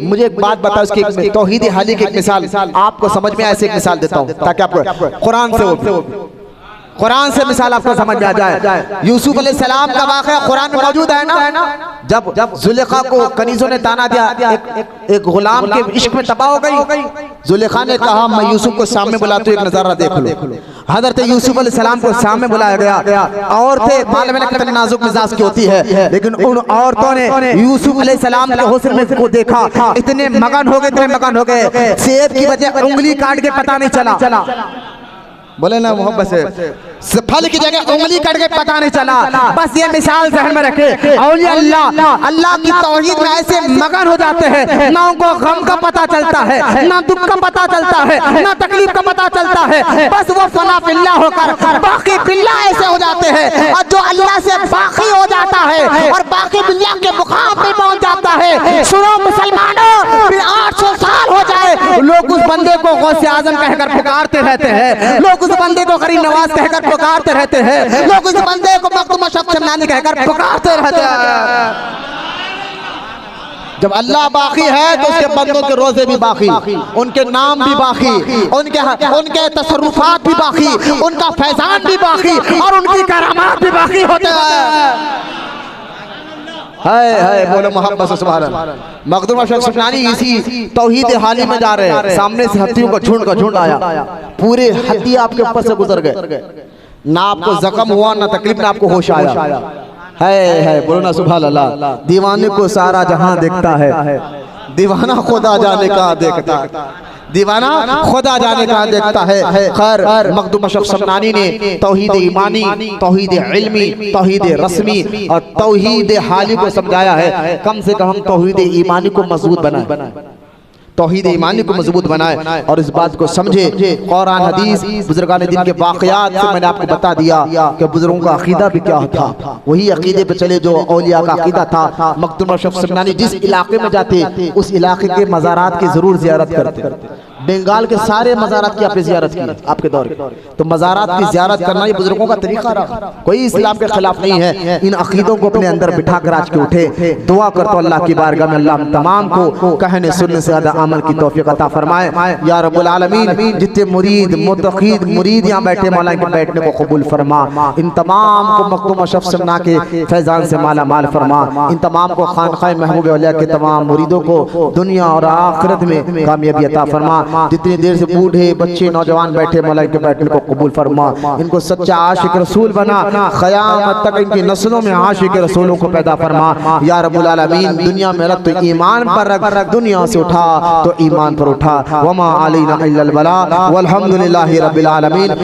मुझे एक बात बताओ, इसकी तौहीद हाली की एक मिसाल आपको समझ में ऐसे एक मिसाल देता हूँ ताकि आपको कुरान से मिसाल आपको समझ में आ जाए। यूसुफ अलैहिस्सलाम का वाक़या कुरान में मौजूद है ना, जब जुलेखा को कनीजों ने ताना दिया, एक गुलाम के इश्क में तबाह हो गई। जुलेखा ने कहा मैं यूसुफ को सामने बुलाती हूँ, एक नजारा देख लो। हजरत यूसुफ अलैहिस्सलाम को सामने बुलाया गया। औरतें मालूम है कितने नाजुक मिजाज की होती है, लेकिन उन औरतों ने यूसुफ अलैहिस्सलाम के हुस्न में को देखा, इतने मगन हो गए, सेब की वजह उंगली काट के पता नहीं चला। बोले ना मोहब्बत से फल की जगह उंगली कट के पता नहीं चला। बस ये मिसाल ज़हन में रखे, औलिया अल्लाह की तौहीद में ऐसे मगन हो जाते हैं, ना उनको गम का पता चलता है, ना दुख का पता चलता है, ना तकलीफ का पता चलता है। बस वो फना फिल्ला होकर बाकी बिल्ला ऐसे हो जाते हैं। और जो अल्लाह से बाकी हो जाता है और बाकी बिल्ला के मुकाम पे पहुंच जाता है, सुनो मुसलमानों, फिर 800 साल हो जाए लोग उस बंदे को गौसे आजम कहकर पुकारते रहते हैं, लोग उस बंदे को गरीब नवाज कहकर पुकारते रहते हैं, लोग उस बंदे को मखदूम अशरफ शमनानी कहकर पुकारते रहते हैं। जब अल्लाह बाकी है तो उसके बंदों के रोजे भी बाकी, उनके नाम भी बाकी, उनके तसर्रुफात भी बाकी, उनका फैजान भी बाकी और उनकी करामात भी बाकी होते हैं। है बोलो मोहब्बत से सुभान अल्लाह। मखदूम अशरफ शमनानी इसी तौहीद हाली में जा रहे हैं, सामने से हाथियों का झुंड आया, पूरे हाथी आपके ऊपर से गुजर गए, ना आपको जख्म हुआ, ना तकलीफ, ना आपको होश आया। है बोलो ना सुभान अल्लाह। दीवाने को सारा जहां देखता है, दीवाना खुदा जाने का देखता है, दीवाना खुदा जाने का देखता है। खैर मखदूम अशरफ शमनानी ने तौहीद ईमानी, तौहीद इल्मी, तौहीद रस्मी और तौहीद हाली को समझाया है। कम से कम हम तौहीद ईमानी को मजबूत बनाए, तौहीद ईमानी को मजबूत बनाए और इस बात को समझे। कुरान हदीस बुजुर्गान दीन के वाक़यात से मैंने आपको बता दिया कि बुजुर्गों का अकीदा भी क्या था, वही अकीदे पे चले जो औलिया का अकीदा था। मखदूम अशरफ शमनानी जिस इलाके में जाते उस इलाके के मज़ारात की जरूर ज़ियारत करते। बंगाल के सारे मज़ारात की आपने ज़ियारत की आपके दौर में, तो मज़ारात की ज़ियारत करना ये बुजुर्गों का तरीका रहा, कोई इस्लाम के खिलाफ नहीं है। इन अकीदों को अपने अंदर बिठा कर आज के उठे, दुआ करता अल्लाह की बारगाह में अल्लाह तमाम को कहने सुनने से ज़्यादा अमल की तौफीक अता फरमाए या रब्बुल आलमीन। जितने मुरीद मुतक़ीद मुरीद यहाँ बैठे मौला के बैठने को कबूल फरमा, इन तमाम को मखदूम अशरफ शमनानी के फैजान से माला माल फरमा, इन तमाम को खानक़ाह महबूब औलिया के तमाम मुरीदों को दुनिया और आखिरत में कामयाबी अता फरमा। जितनी देर से बूढ़े बच्चे नौजवान बैठे मौला के बैठने को कबूल फरमा, इनको सच्चा आशिक रसूल बना, क़यामत तक इनकी नस्लों में आशिक रसूलों को पैदा फरमा या रब्बुल आलमीन। दुनिया में रख तो ईमान पर रख, दुनिया से उठा तो ईमान पर उठा। वमा अलैना इल्लल बलाग वल्हम्दुलिल्लाहि रब्बिल आलमीन।